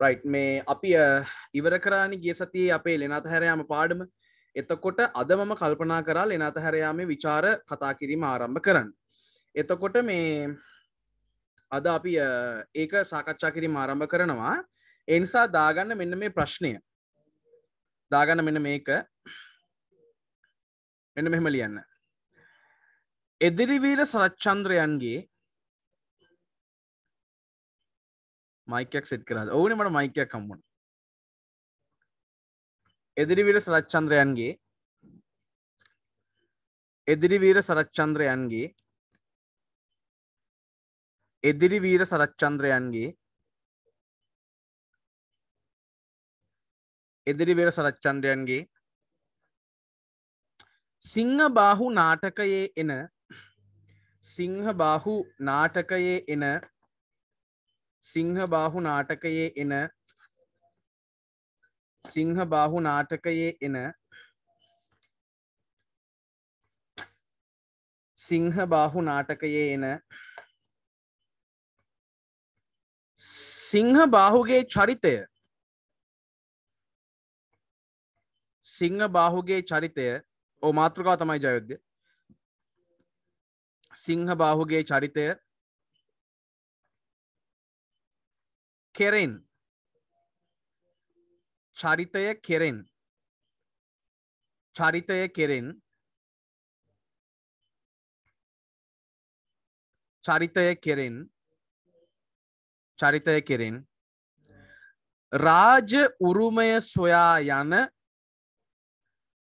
right මේ අපි ඉවර කරානි ගිය සතියේ අපේ ලෙනාත හැරයාම පාඩම. එතකොට අද මම කල්පනා කරා ලෙනාත හැරයාමේ විචාර කතා කිරීම ආරම්භ කරන්න. එතකොට මේ අද අපි ඒක සාකච්ඡා කිරීම ආරම්භ කරනවා. ඒ නිසා දාගන්න මෙන්න මේ ප්‍රශ්නය. දාගන්න මෙන්න මේක. මෙන්න මෙහෙම ලියන්න. එදිරිවීර සරච්චන්ද්‍රයන්ගේ මයික් එක සෙට් කරලා. ඕනේ මට මයික් එකක් හම්බුණා. එදිරිවීර සරච්චන්ද්‍රයන්ගේ එදිරිවීර සරච්චන්ද්‍රයන්ගේ එදිරිවීර සරච්චන්ද්‍රයන්ගේ එදිරිවීර සරච්චන්ද්‍රයන්ගේ සිංහබාහු නාටකයේ එන සිංහබාහු නාටකයේ එන සිංහබාහු නාටකයේ එන සිංහබාහු නාටකයේ එන සිංහබාහු නාටකයේ එන සිංහබාහුගේ චරිතය සිංහබාහුගේ චරිතය ඕ මාතෘකාව තමයි ජයයුද්ධ. සිංහබාහුගේ චරිතය කෙරෙන් චරිතය කෙරෙන් චරිතය කෙරෙන් චරිතය කෙරෙන් චරිතය කෙරෙන් රාජ උරුමය සොයා යන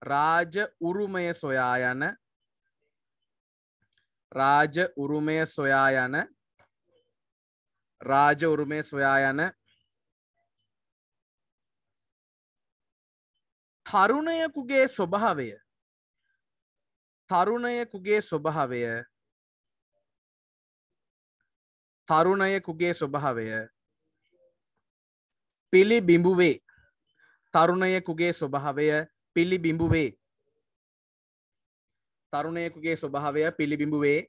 රාජ උරුමය සොයා යන රාජ උරුමය සොයා යන රාජ උරුමය සොයා යන තරුණයෙකුගේ ස්වභාවය තරුණයෙකුගේ ස්වභාවය තරුණයෙකුගේ ස්වභාවය පිළිබිඹුවේ තරුණයෙකුගේ ස්වභාවය පිළිබිඹුවේ තරුණයෙකුගේ ස්වභාවය පිළිබිඹුවේ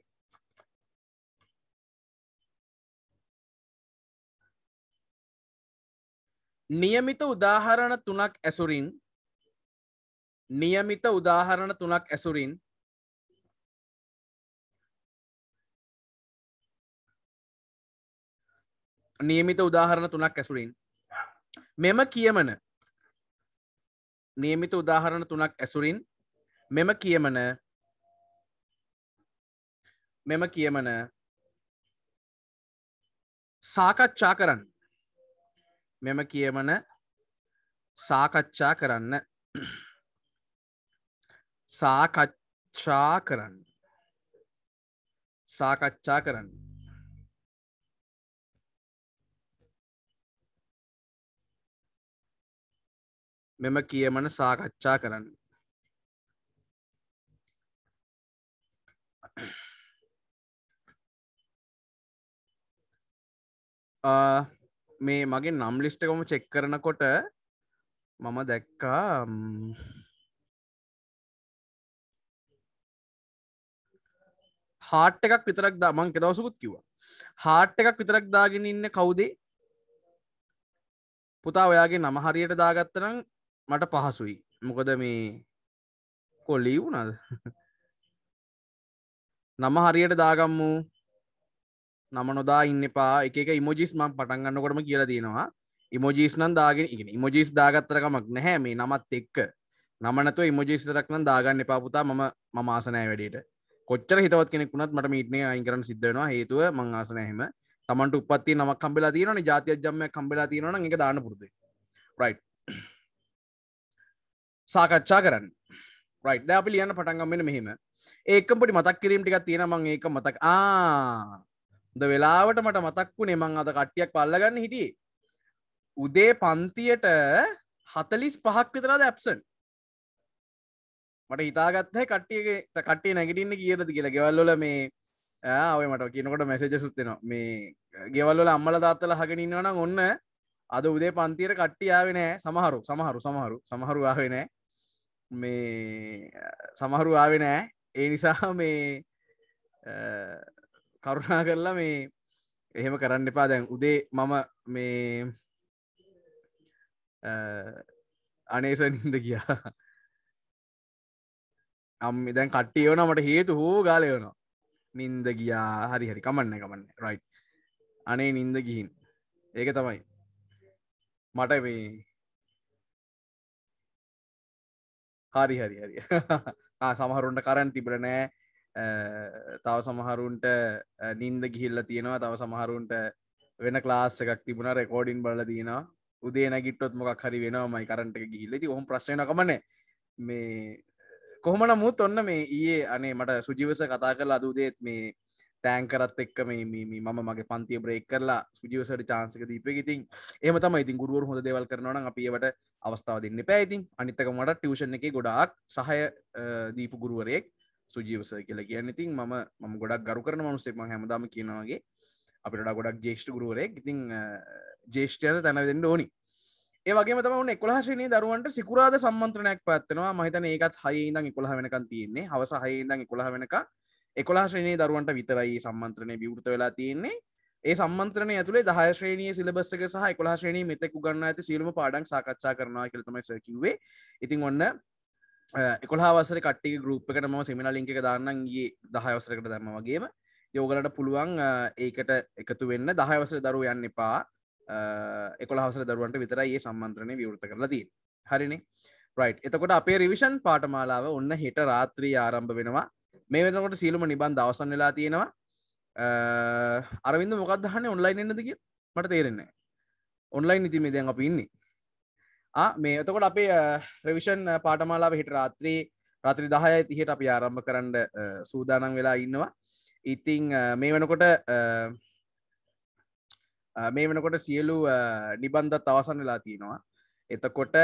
නියමිත උදාහරණ තුනක් ඇසුරින් නියමිත උදාහරණ තුනක් ඇසුරින් නියමිත උදාහරණ තුනක් ඇසුරින් මෙම කියමන නියමිත උදාහරණ තුනක් ඇසුරින් මෙම කියමන සාකච්ඡා කරන්න මෙම කියමන සාකච්ඡා කරන්න සාකච්ඡා කරන්න සාකච්ඡා කරන්න මෙම කියමන සාකච්ඡා කරන්න මේ මගේ නම් ලිස්ට් එකම චෙක් කරනකොට මම දැක්කා හාට් එකක් විතරක් මං දවසකුත් කිව්වා හාට් එකක් විතරක් දාගෙන ඉන්නේ කවුද පුතා ඔයාගේ නම හරියට දාගත්තා නම් මට පහසුයි මොකද මේ කොලී වුණාද නම හරියට දාගම්මු නම නොදා ඉන්න එපා එක ඉමෝජිස් මම පටන් ගන්නකොටම කියලා තියෙනවා ඉමෝජිස් නම් දාගෙන ඉගෙන ඉමෝජිස් දාගත්තර කමක් නැහැ මේ නමත් එක්ක නම නැතුව ඉමෝජිස් විතරක් නම් දාගන්න එපා පුතා මම ආස නැහැ වැඩේට කොච්චර හිතවත් කෙනෙක් වුණත් මට මීටින් එක අයින් කරන්න සිද්ධ වෙනවා හේතුව මං ආස නැහැ එහෙම Tamanට උප්පත්තිය නමක් හම්බෙලා තියෙනවනේ ජාතියක් ජම්මයක් හම්බෙලා තියෙනවා නම් ඒක දාන්න පුරුදුයි right සාකච්ඡා කරන්න right දැන් අපි ලියන්න පටන් ගමු මෙන්න මෙහෙම ඒකම පොඩි මතක් කිරීම ටිකක් තියෙනවා මම ඒක මතක් ද වෙලාවට මට මතක් වුණේ මං අද කට්ටියක් පල්ලගන්න හිටියේ උදේ පන්තියට 45ක් විතර අද ඇබ්සන්ට් මට හිතාගත්තා කට්ටිය නැගිටින්න කීයටද කියලා ගෙවල් වල මේ ඔය මට කියනකොට මැසේජස් උත් එනවා මේ ගෙවල් වල අම්මලා තාත්තලා අහගෙන ඉන්නවා නම් ඔන්න අද උදේ පන්තියට කට්ටිය ආවේ නැහැ සමහරු ආවේ නැහැ මේ සමහරු ආවේ නැහැ ඒ නිසා මේ කරුණා කරලා මේ එහෙම කරන්න එපා දැන් උදේ මම මේ අනේස නින්ද ගියා අම්මි දැන් කට්ටිය වුණා මට හේතු හෝ ගාලේ වෙනවා නින්ද ගියා හරි හරි කමන්න රයිට් අනේ නින්ද ගිහින් ඒක තමයි මට මේ හරි හරි හරි සමහරුන්ට කරන් තිබුණ නෑ තව සමහරුන්ට නින්ද ගිහිල්ලා තියෙනවා තව සමහරුන්ට වෙන ක්ලාස් එකක් තිබුණා රෙකෝඩින් බලලා තියෙනවා උදේ නැගිට්ටොත් මොකක් හරි වෙනවමයි කරන්ට් එක ගිහිල්ලා ඉතින් ඔහොම ප්‍රශ්න වෙනව කමන්නේ මේ කොහොම නමුත් ඔන්න මේ ඊයේ අනේ මට සුජීවස කතා කරලා අද උදේත් මේ තෑන්කරත් එක්ක මේ මම මගේ පන්තිය බ්‍රේක් කරලා සුජීවසට chance එක දීපෙක ඉතින් එහෙම තමයි ඉතින් ගුරුවරු හොඳ දේවල් කරනවා නම් අපි ඒවට අවස්ථාව දෙන්න එපා ඉතින් අනිත් එක මට ටියුෂන් එකේ ගොඩාක් සහාය දීපු ගුරුවරයෙක් සුජීව සර් කියලා කියන්නේ ඉතින් මම ගොඩක් ගරු කරන මිනිස්සෙක් මම හැමදාම කියනවා වගේ අපිට වඩා ගොඩක් ජ්‍යෙෂ්ඨ ගුරුවරයෙක් ඉතින් ජ්‍යෙෂ්ඨයන්ට තැන දෙන්න ඕනි ඒ වගේම තමයි උන්නේ 11 ශ්‍රේණියේ දරුවන්ට සිකුරාදා සම්මන්ත්‍රණයක් පැවැත්වෙනවා මම හිතන්නේ ඒකත් 6 ඉඳන් 11 වෙනකන් තියෙන්නේ හවස 6 ඉඳන් 11 වෙනකන් 11 ශ්‍රේණියේ දරුවන්ට විතරයි සම්මන්ත්‍රණය විවෘත වෙලා තියෙන්නේ ඒ සම්මන්ත්‍රණය ඇතුලේ 10 ශ්‍රේණියේ සිලබස් එක සහ 11 ශ්‍රේණියේ මෙතෙක් උගන්වා ඇති සියලුම පාඩම් සාකච්ඡා කරනවා කියලා තමයි සර් කිව්වේ ඉතින් ඔන්න 11 වසරේ කට්ටියගේ ගෲප් එකට මම සෙමිනාර් ලින්ක් එක දාන්නම් ඊයේ 10 වසරකට දැම්මා වගේම ඉතින් ඔයගලන්ට පුළුවන් ඒකට එකතු වෙන්න 10 වසරේ දරුවෝ යන්න එපා 11 වසරේ දරුවන්ට විතරයි මේ සම්මන්ත්‍රණය විවෘත කරලා තියෙන්නේ හරිනේ රයිට් එතකොට අපේ රිවිෂන් පාඨමාලාව ඔන්න හෙට රාත්‍රියේ ආරම්භ වෙනවා මේ වෙනකොට සියලුම නිබන්ධ අවසන් වෙලා තියෙනවා අරවින්ද මොකක්ද අහන්නේ ඔන්ලයින් එන්නද කියලා මට තේරෙන්නේ නැහැ ඔන්ලයින් ඉතින් මේ දැන් අපි ඉන්නේ මේ එතකොට අපේ රිවිෂන් පාඨමාලාව හෙට රාත්‍රී 10:30ට අපි ආරම්භ කරන්න සූදානම් වෙලා ඉන්නවා. ඉතින් මේ වෙනකොට සියලු නිබන්ධත් අවසන් වෙලා තියෙනවා. එතකොට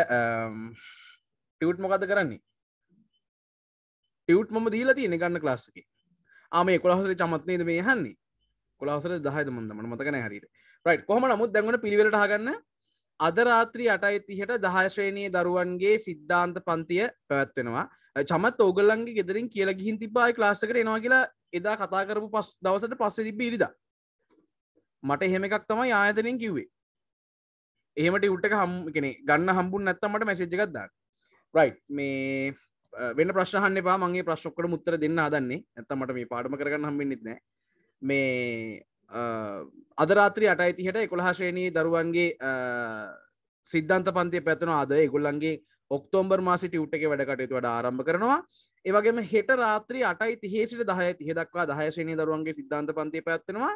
ටියුට් මොකද කරන්නේ? ටියුට් මම දීලා තියෙන්නේ ගන්න ක්ලාස් එකේ. මේ 11 වසරේ චමත් නේද මේ අහන්නේ? 11 වසරේ 10ද මන්ද මට මතක නැහැ හරියට. රයිට් කොහොම නමුත් දැන් ඔන්න පිළිවෙලට අහගන්න. අද රාත්‍රී 8:30ට 10 ශ්‍රේණියේ දරුවන්ගේ සිද්ධාන්ත පන්තිය පැවැත්වෙනවා. චමත් ඕගොල්ලන්ගේ ගෙදරින් කියලා ගිහින් තිබ්බා ආයි ක්ලාස් එකට එනවා කියලා එදා කතා කරපු දවසට පස්සේ තිබ්බ ඉරිදා. මට එහෙම එකක් තමයි ආයතනයෙන් කිව්වේ. එහෙම ටියුට් එක ගන්න හම්බුනේ නැත්තම් මට මැසේජ් එකක් දාන්න. රයිට් මේ වෙන ප්‍රශ්න අහන්න එපා මම මේ ප්‍රශ්න ඔක්කොටම උත්තර දෙන්න හදන්නේ. නැත්තම් මට මේ පාඩම කරගන්න හම්බෙන්නේ නැහැ. මේ අද රාත්‍රී 8:30ට 11 ශ්‍රේණියේ දරුවන්ගේ සිද්ධාන්ත පන්තිය පැවැත්වෙනවා. අද ඒගොල්ලන්ගේ ඔක්තෝබර් මාසේ ටියුට් එකේ වැඩ කටයුතු වඩා ආරම්භ කරනවා. ඒ වගේම හෙට රාත්‍රී 8:30 සිට 10:30 දක්වා 10 ශ්‍රේණියේ දරුවන්ගේ සිද්ධාන්ත පන්තිය පැවැත්වෙනවා.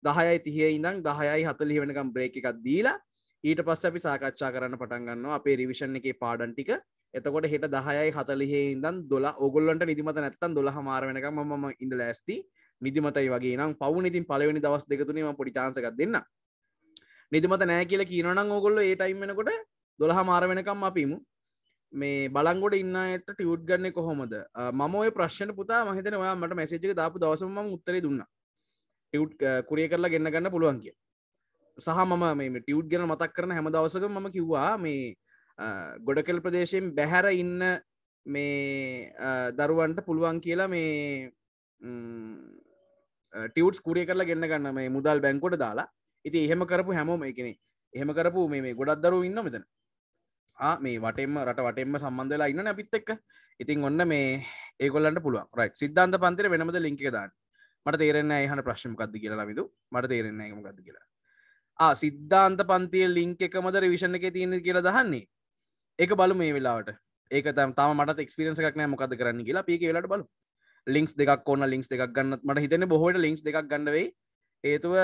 10:30 ඉඳන් 10:40 වෙනකම් බ්‍රේක් එකක් දීලා ඊට පස්සේ අපි සාකච්ඡා කරන්න පටන් ගන්නවා අපේ රිවිෂන් එකේ පාඩම් ටික. එතකොට හෙට 10:40 ඉඳන් 12 ඕගොල්ලන්ට නිදිමත නැත්තම් 12:00 වෙනකම් මම ඉඳලා ඇස්ති. නිදිමතයි වගේ නම් පවුන ඉතින් පළවෙනි දවස් දෙක තුනේ මම පොඩි chance එකක් දෙන්නම්. නිදිමත නැහැ කියලා කියනවා නම් ඕගොල්ලෝ ඒ ටයිම් වෙනකොට 12:00 වෙනකම් අපි ඉමු. මේ බලංගොඩ ඉන්න අයට ටියුට් ගන්නේ කොහොමද? මම ওই ප්‍රශ්නෙට පුතා මම හිතන්නේ ඔයා මට මැසේජ් එක දාපු දවසම මම උත්තරේ දුන්නා. ටියුට් කුරියර් කරලා ගෙන්න ගන්න පුළුවන් කියලා. සහ මම මේ ටියුට් ගැන මතක් කරන හැම දවසකම මම කිව්වා මේ ගොඩකල් ප්‍රදේශයෙන් බැහැර ඉන්න මේ දරුවන්ට පුළුවන් කියලා මේ ටියුට්ස් කුරියර් කරලා ගෙන්න ගන්න මේ මුදල් බැංකුවට දාලා. ඉතින් එහෙම කරපු හැමෝම ඒ කියන්නේ එහෙම කරපු මේ ගොඩක් දරුවෝ ඉන්නවා මෙතන. මේ වටෙන්ම රට වටෙන්ම සම්බන්ධ වෙලා ඉන්නනේ අපිත් එක්ක. ඉතින් ඔන්න මේ ඒගොල්ලන්ට පුළුවන්. රයිට්. සිද්ධාන්ත පන්තිරේ වෙනමද ලින්ක් එක දාන්න. මට තේරෙන්නේ නැහැ අහන ප්‍රශ්නේ මොකක්ද කියලා ලවිදු. මට තේරෙන්නේ නැහැ ඒක මොකක්ද කියලා. සිද්ධාන්ත පන්තියේ ලින්ක් එකමද රිවිෂන් එකේ තියෙන්නේ කියලා දහන්නේ. ඒක බලමු මේ වෙලාවට. ඒක තාම මටත් එක්ස්පීරියන්ස් එකක් නැහැ මොකද්ද කරන්න කියලා. අපි ඒක ඒ වෙලාවට බලමු. ලින්ක්ස් දෙකක් ඕන ලින්ක්ස් දෙකක් ගන්න මට හිතන්නේ බොහෝ විට ලින්ක්ස් දෙකක් ගන්න වෙයි. හේතුව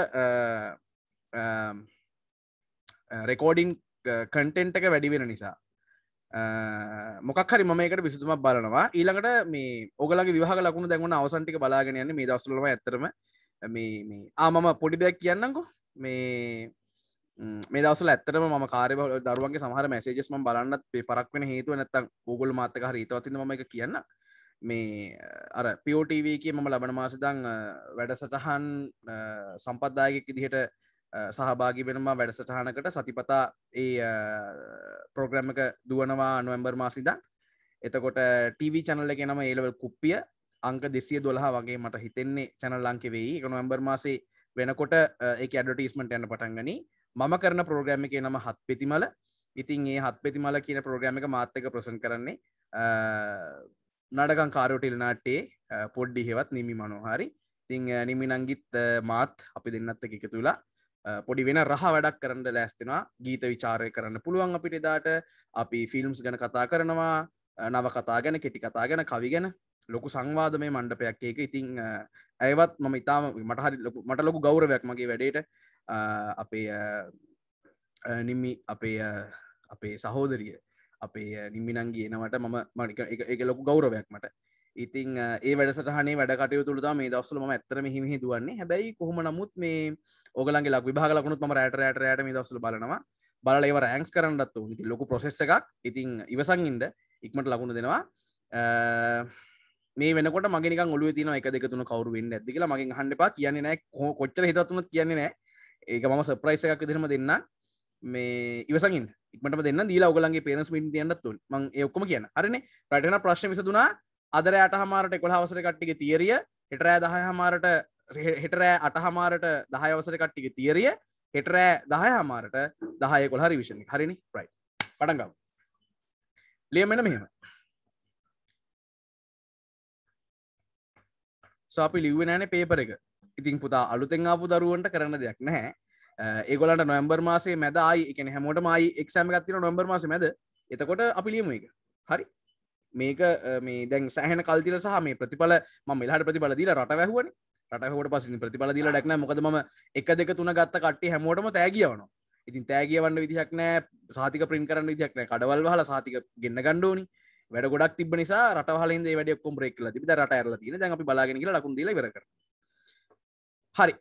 රෙකෝඩින් කන්ටෙන්ට් එක වැඩි වෙන නිසා. මොකක් හරි මම ඒකට විසඳුමක් බලනවා. ඊළඟට මේ ඔයගලගේ විවාහක ලකුණු දැන් වුණ අවසන් ටික බලාගෙන යන්නේ මේ දවස්වලම ඇත්තටම මේ මම පොඩි දෙයක් කියන්නම්කෝ. මේ දවස්වල ඇත්තටම මම කාර්යබහුල දරුවන්ගේ සමහර මැසේජස් මම බලන්නත් පරක් වෙන හේතුව නැත්තම් Google මාත් එක්ක හරි හිතවත් ඉඳන් මම ඒක කියන්න. මේ අර POTV එකේ මම ලබන මාසෙ දන් වැඩසටහන් සම්පත්දායකෙක් විදිහට සහභාගී වෙනවා වැඩසටහනකට සතිපතා ඒ ප්‍රෝග්‍රෑම් එක දුවනවා නොවැම්බර් මාසෙ ඉඳන්. එතකොට TV channel එකේ නම A level කුප්පිය අංක 212 වගේ මට හිතෙන්නේ channel අංකේ වෙයි. ඒක නොවැම්බර් මාසේ වෙනකොට ඒකේ ඇඩ්වර්ටයිස්මන්ට් යන්න පටන් ගනී. මම කරන ප්‍රෝග්‍රෑම් එකේ නම හත් පෙතිමල. ඉතින් ඒ හත්පෙතිමල කියන ප්‍රෝග්‍රෑම් එක මාත් එක්ක ප්‍රසන්ට් කරන්නේ නාටකම් කාර්යෝ ටෙලිනාට්‍යයේ පොඩ්ඩි හේවත් නිමි මනෝහරි. ඉතින් නිමි නංගිත් මාත් අපි දෙන්නත් එක්ක එකතු වෙලා පොඩි වෙන රහ වැඩක් කරන්න ලෑස්ති වෙනවා. ගීත විචාරය කරන්න පුළුවන් අපිට එදාට. අපි ෆිල්ම්ස් ගැන කතා කරනවා, නව කතා ගැන, කෙටි කතා ගැන, කවි ගැන ලොකු සංවාදමය මණ්ඩපයක් ඒක. ඉතින් ඇයවත් මම ඉතාම මට ලොකු ගෞරවයක් මගේ වැඩේට. අපේ නිම්මි අපේ සහෝදරිය අපේ නිම්මිනංගේ එනවට මම එක ලොකු ගෞරවයක් මට. ඉතින් ඒ වැඩසටහනේ වැඩ කටයුතු තුළ තමයි මේ දවස්වල මම ඇත්තටම හිමිහි දුවන්නේ. හැබැයි කොහොම නමුත් මේ ඕගලන්ගේ ලක් විභාග ලකුණුත් මම රැට මේ දවස්වල බලනවා. බලලා ඒව රෑන්ක්ස් කරන්නත් ඕනේ. ඉතින් ලොකු ප්‍රොසෙස් එකක්. ඉතින් ඉවසන් ඉන්න ඉක්මනට ලකුණු දෙනවා. මේ වෙනකොට මගේ නිකන් ඔළුවේ තියෙනවා 1 2 3 කවුරු වෙන්නේ නැද්ද කියලා. මගෙන් අහන්න එපා. කියන්නේ නැහැ. කොච්චර හිතවත් වුණත් කියන්නේ නැහැ. ඒක මම සර්ප්‍රයිස් එකක් විදිහටම දෙන්නම්. මේ ඉවසන් ඉන්න. ඉක්මනටම දෙන්නම්. දීලා ඔයගලන්ගේ පේරන්ට්ස් මීටින් තියන්නත් ඕනේ. මම ඒ ඔක්කොම කියන්න. හරිනේ. රයිට් එහෙනම් ප්‍රශ්න විසඳුණා. අද රෑ 8:00ට 11 වසරේ කට්ටියගේ තියරිය. හෙට රෑ 10 වසරේ කට්ටියගේ තියරිය. හෙට රෑ 10:00ට 10 11 රිවිෂන් එක. හරිනේ. රයිට්. පටන් ගමු. ලියන්න මෙන්න මෙහෙම. සෝ අපි ලිව්වේ නැහනේ පේපර් එක. ඉතින් පුතා අලුතෙන් ආපු දරුවන්ට කරන්න දෙයක් නැහැ. ඒගොල්ලන්ට නොවැම්බර් මාසයේ මැද ආයි ඒ කියන්නේ හැමෝටම ආයි එක්සෑම් එකක් තියෙනවා නොවැම්බර් මාසයේ මැද. එතකොට අපි ලියමු ඒක. හරි. මේක මේ දැන් සෑහෙන කල් තියලා සහ මේ ප්‍රතිඵල මම එලහට ප්‍රතිඵල දීලා රට වැහුවනේ. රට වැහුවට පස්සේ ඉතින් ප්‍රතිඵල දීලා ඩක් නැහැ. මොකද මම 1 2 3 ගත්ත කට්ටිය හැමෝටම තෑගි යවනවා. ඉතින් තෑගි යවන්න විදිහක් නැහැ. සහතික print කරන්න විදිහක් නැහැ. කඩවල් වහලා සහතික ගෙන්න ගන්න ඕනි. වැඩ ගොඩක් තිබ්බ නිසා රට වහලා ඉඳන් ඒ වැඩේ ඔක්කොම බ්‍රේක් කරලා තිබ්බ. දැන් රට ඇරලා තියෙන. දැන් අපි බලාගෙන ගිහලා ලකුණු දීලා ඉවර කරමු. හරි.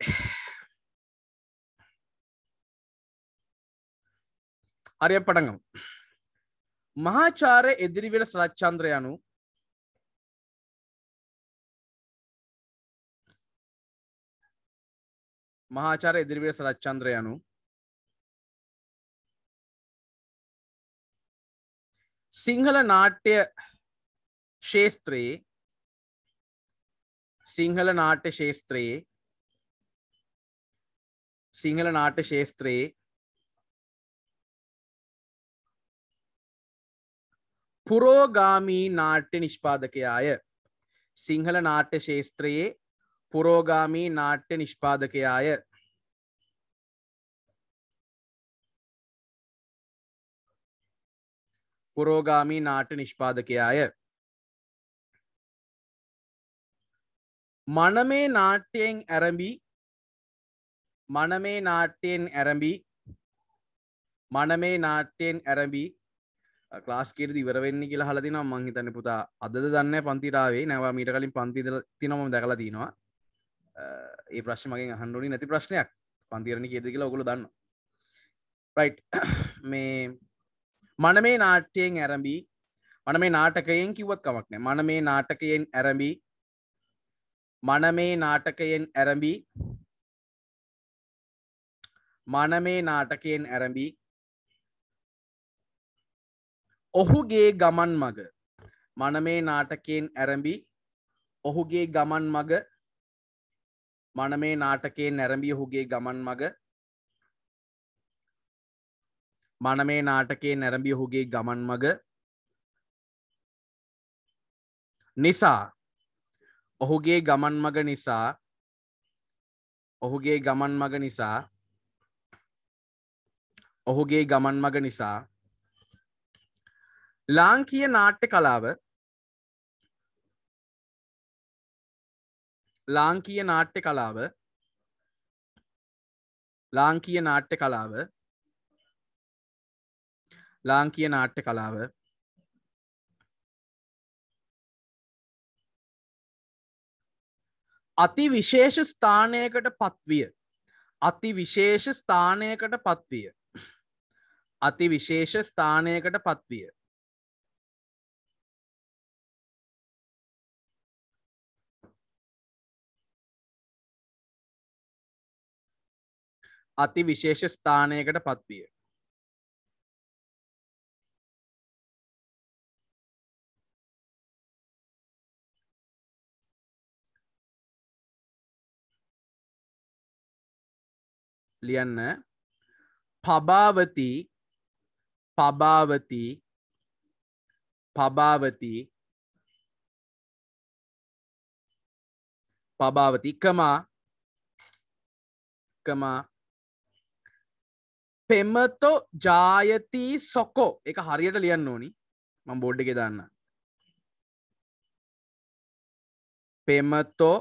හරි අපි පටන් ගමු. මහාචාර්ය එදිරිවේල සරච්චන්ද්‍ර යනු මහාචාර්ය එදිරිවේල සරච්චන්ද්‍ර යනු සිංහල නාට්‍ය ශාස්ත්‍රයේ සිංහල නාට්‍ය ශාස්ත්‍රයේ පුරෝගාමී නාට්‍ය නිෂ්පාදකයාය. සිංහල නාට්‍ය ශාස්ත්‍රයේ පුරෝගාමී නාට්‍ය නිෂ්පාදකයාය. පුරෝගාමී නාට්‍ය නිෂ්පාදකයාය. මනමේ නාට්‍යයෙන් ඇරඹී ක්ලාස් කීයටද ඉවර වෙන්නේ කියලා අහලා තිනවා. මං හිතන්නේ පුතා අදද දන්නේ නැහැ පන්තිට ආවේ. නැවා මීට කලින් පන්ති ඉඳලා තිනවා මම දැකලා තිනවා. ඒ ප්‍රශ්නේ මගෙන් අහන්න ඕනි නැති ප්‍රශ්නයක්. පන්ති ඉවරනේ කීයටද කියලා ඔයගොල්ලෝ දන්නවා. රයිට්. මේ මනමේ නාට්‍යයෙන් ඇරඹී මනමේ නාටකයෙන් කිව්වත් කමක් නැහැ. මනමේ නාටකයෙන් ඇරඹී ඔහුගේ ගමන් මග මනමේ නාටකයෙන් ඇරඹී ඔහුගේ ගමන් මග මනමේ නාටකයෙන් ඇරඹී ඔහුගේ ගමන් මග මනමේ නාටකයෙන් ඇරඹී ඔහුගේ ගමන් මග නිසා ඔහුගේ ගමන් මග නිසා ඔහුගේ ගමන් මග නිසා ඔහුගේ ගමන් මග නිසා ලාංකීය නාට්‍ය කලාව ලාංකීය නාට්‍ය කලාව ලාංකීය නාට්‍ය කලාව ලාංකීය නාට්‍ය කලාව අති විශේෂ ස්ථානයකට පත්විය. අති විශේෂ ස්ථානයකට පත්විය. අති විශේෂ ස්ථානයකට පත්විය. අති විශේෂ ස්ථානයකට පත්විය. ලියන්න. පබාවති පබාවති පබාවති පබාවති කමා පෙමතෝ ජායති සොකෝ එක හරියට ලියන්න ඕනි මම බෝඩ් එකේ දාන්න පෙමතෝ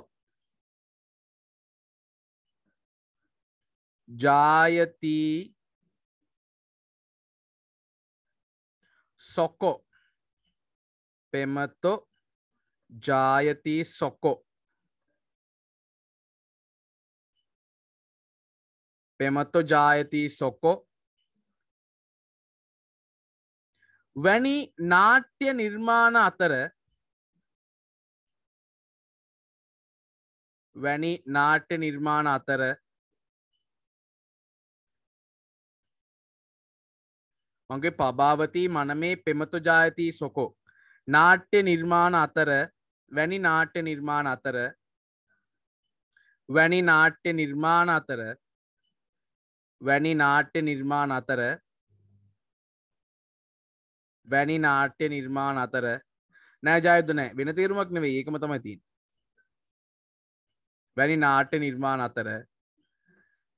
ජායති සොකෝ පෙමතෝ ජායති සොකෝ පෙමතෝ ජායති සොකෝ වැනි නාට්‍ය නිර්මාණ අතර වැනි නාට්‍ය නිර්මාණ අතර මගේ පබාවති මනමේ පෙමතෝ ජායති සොකෝ නාට්‍ය නිර්මාණ අතර වැනි නාට්‍ය නිර්මාණ අතර වැනි නාට්‍ය නිර්මාණ අතර වැනි නාට්‍ය නිර්මාණ අතර වැනි නාට්‍ය නිර්මාණ අතර නෑ ජයුද්ධ නෑ වෙන තේරුමක් නෙවෙයි ඒකම තමයි තියෙන්නේ වැනි නාට්‍ය නිර්මාණ අතර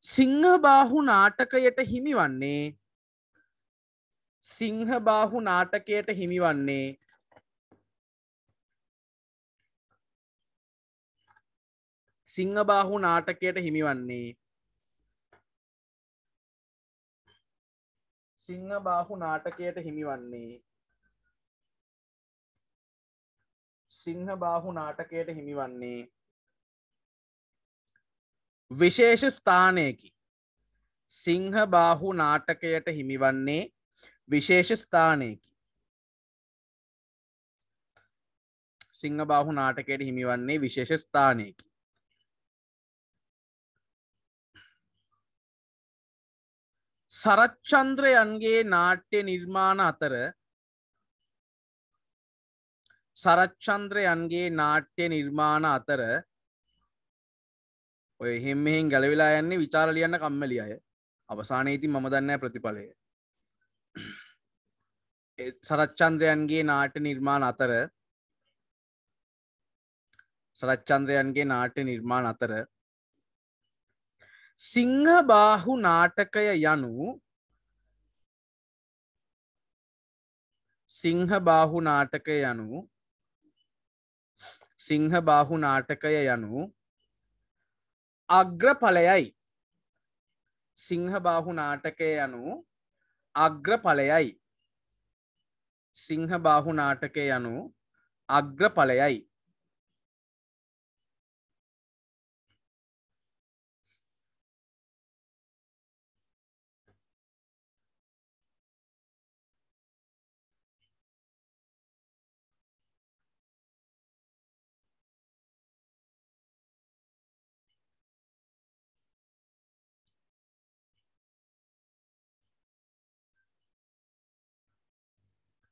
සිංහබාහු නාටකයට හිමිවන්නේ සිංහබාහු නාටකයට හිමිවන්නේ සිංහබාහු නාටකයට හිමිවන්නේ සිංහබාහු නාටකයට හිමිවන්නේ සිංහබාහු නාටකයට හිමිවන්නේ විශේෂ ස්ථානයකි සිංහබාහු නාටකයට හිමිවන්නේ විශේෂ ස්ථානයකි සිංහබාහු නාටකයට හිමිවන්නේ විශේෂ ස්ථානයකි සරච්චන්ද්‍රයන්ගේ නාට්‍ය නිර්මාණ අතර සරච්චන්ද්‍රයන්ගේ නාට්‍ය නිර්මාණ අතර ඔය එහෙම මෙහෙන් ගැලවිලා යන්නේ විචාර ලියන්න කම්මැලි අය අවසානයේ ඉතින් මම දන්නේ නැහැ ප්‍රතිඵලය සරච්චන්ද්‍රයන්ගේ නාට්‍ය නිර්මාණ අතර සරච්චන්ද්‍රයන්ගේ නාට්‍ය නිර්මාණ අතර සිංහබාහු නාටකය යනු සිංහබාහු නාටකය යනු සිංහබාහු නාටකය යනු අග්‍රඵලයයි සිංහබාහු නාටකය යනු අග්‍රඵලයයි සිංහබාහු නාටකය යනු අග්‍රඵලයයි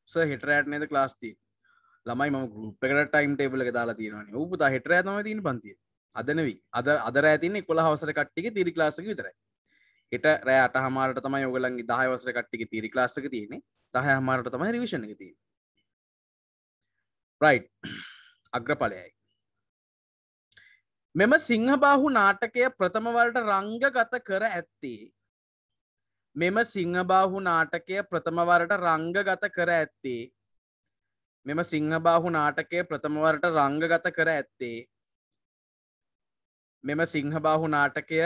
සර් හෙට රැට නේද ක්ලාස් තියෙන්නේ ළමයි මම ගෲප් එකට ටයිම් ටේබල් එක දාලා තියෙනවානේ ඌ පුතා හෙට රෑ තමයි තියෙන්නේ පන්තිය අද නෙවෙයි අද රෑ තියෙන්නේ 11 වසර කට්ටියගේ තියරි ක්ලාස් එක විතරයි හෙට රෑ 8:00ට තමයි ඔයගොල්ලන්ගේ 10 වසර කට්ටියගේ තියරි ක්ලාස් එක තියෙන්නේ 10:00ට තමයි රිවිෂන් එක තියෙන්නේ රයිට් අග්‍රඵලයයි මෙම සිංහබාහු නාටකය ප්‍රථම වරට රංගගත කර ඇත්තේ මෙම සිංහබාහු නාටකය ප්‍රථම වරට රංගගත කර ඇත්තේ මෙම සිංහබාහු නාටකය ප්‍රථම වරට රංගගත කර ඇත්තේ මෙම සිංහබාහු නාටකය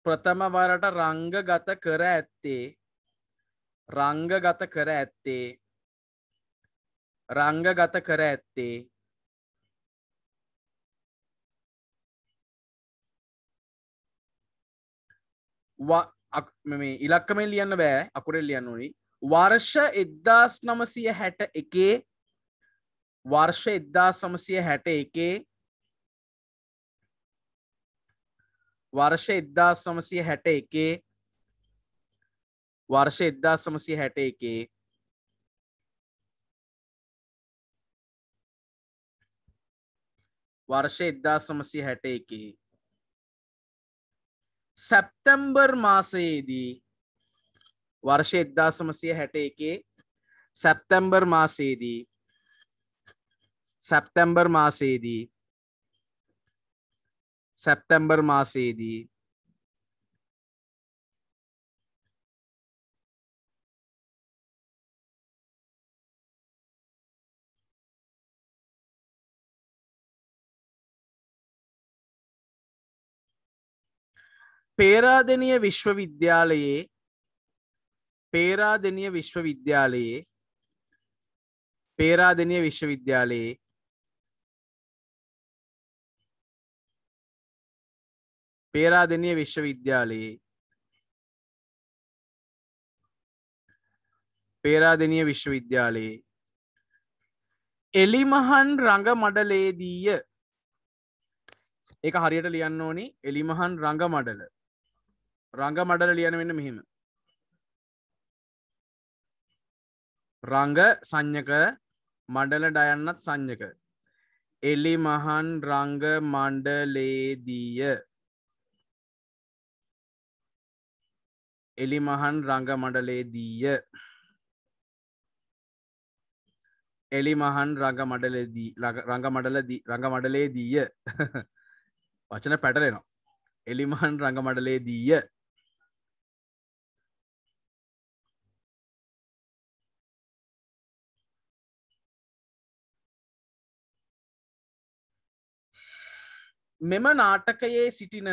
ප්‍රථම වරට රංගගත කර ඇත්තේ රංගගත කර ඇත්තේ රංගගත කර ඇත්තේ මේ ඉලක්කමෙන් ලියන්න බෑ අකුරෙන් ලියන්න ඕනි වර්ෂ 1961 वर्ष 1961 वर्ष 1961 वर्ष 1961 वर्ष 1961 सेप्टेम्बर मासेदी वर्ष 1961 සැප්තැම්බර් මාසයේදී पेरादेनिय विश्वविद्यालये එලිමහන් රංග මඩලේදීය. ඒක හරියට ලියන්න ඕනි. එලිමහන් රංග මඩල ලියන වෙන්න මෙහෙම. රංග සංඥක මඩල ඩයන්නත් සංඥක. එලිමහන් රංග මණ්ඩලේදීය. එලිමහන් රංග මඩලේදීය. එලිමහන් රංග මඩලේදීය. වචන පැටලෙනවා. එලිමහන් රංග මඩලේදීය. මෙම නාටකයේ සිටින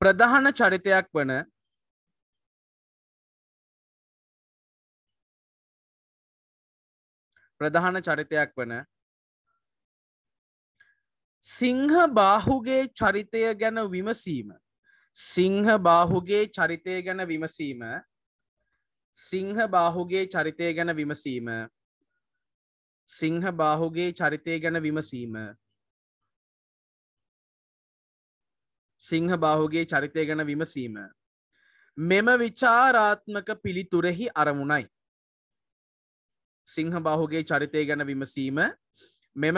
ප්‍රධාන චරිතයක් වන සිංහබාහුගේ චරිතය ගැන විමසීම. සිංහබාහුගේ චරිතය ගැන විමසීම මෙම විචාරාත්මක පිළිතුරෙහි අරමුණයි. සිංහබාහුගේ චරිතය ගැන විමසීම මෙම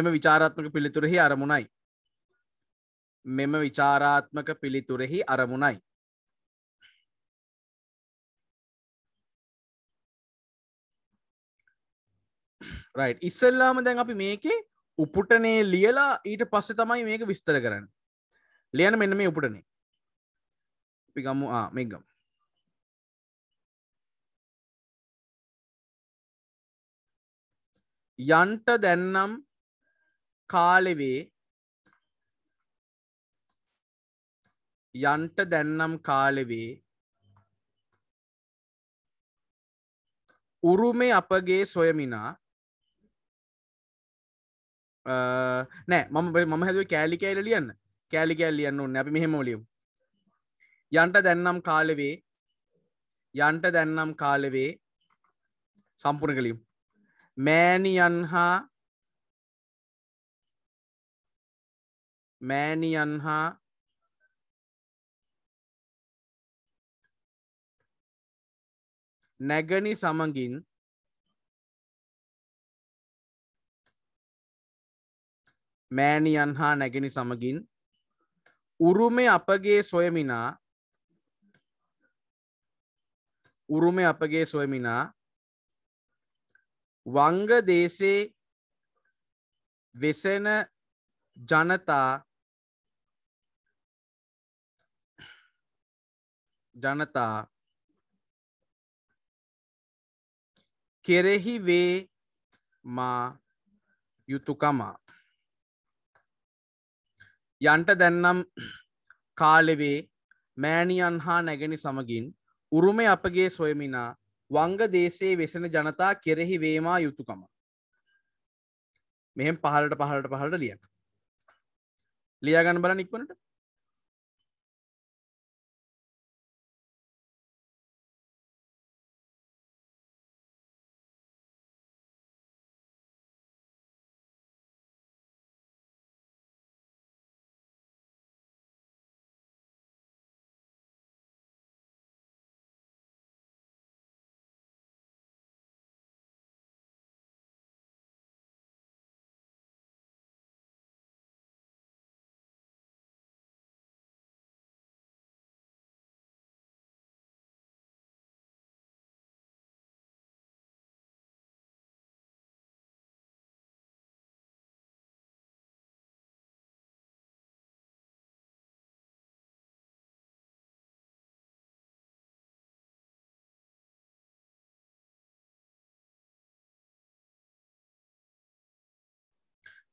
විචාරාත්මක පිළිතුරෙහි අරමුණයි. මෙම විචාරාත්මක පිළිතුරෙහි අරමුණයි. right ඉස්සෙල්ලාම දැන් අපි මේකේ උපුටනේ ලියලා ඊට පස්සේ තමයි මේක විස්තර කරන්නේ. ලියන්න මෙන්න මේ උපුටනේ. අපි ගමු මේක ගමු. යන්ට දැන්නම් කාලෙවේ උරුමේ අපගේ සොයමිනා නෑ මම හැදුවේ කෑලි ලියන්න. කෑලි ලියන්න ඕනේ. අපි මෙහෙම ලියමු. යන්ට දැන්නම් කාලෙවේ සම්පූර්ණ කලියමු. මෑණියන් හා නැගණි සමගින් උරුමේ අපගේ සොයමිනා වංගදේශේ වෙසෙන ජනතා කෙරෙහි වේ මා යුතුයකම. යන්ට දැන්නම් කාලෙවේ මෑණියන් හා නැගණි සමගින් උරුමේ අපගේ සොයමිනා වංගදේශේ වෙසෙන ජනතා කෙරෙහි වේ මා යුතුයකම. මෙහෙම පහළට ලියන්න. ලියා ගන්න බලන්න ඉක්මනට.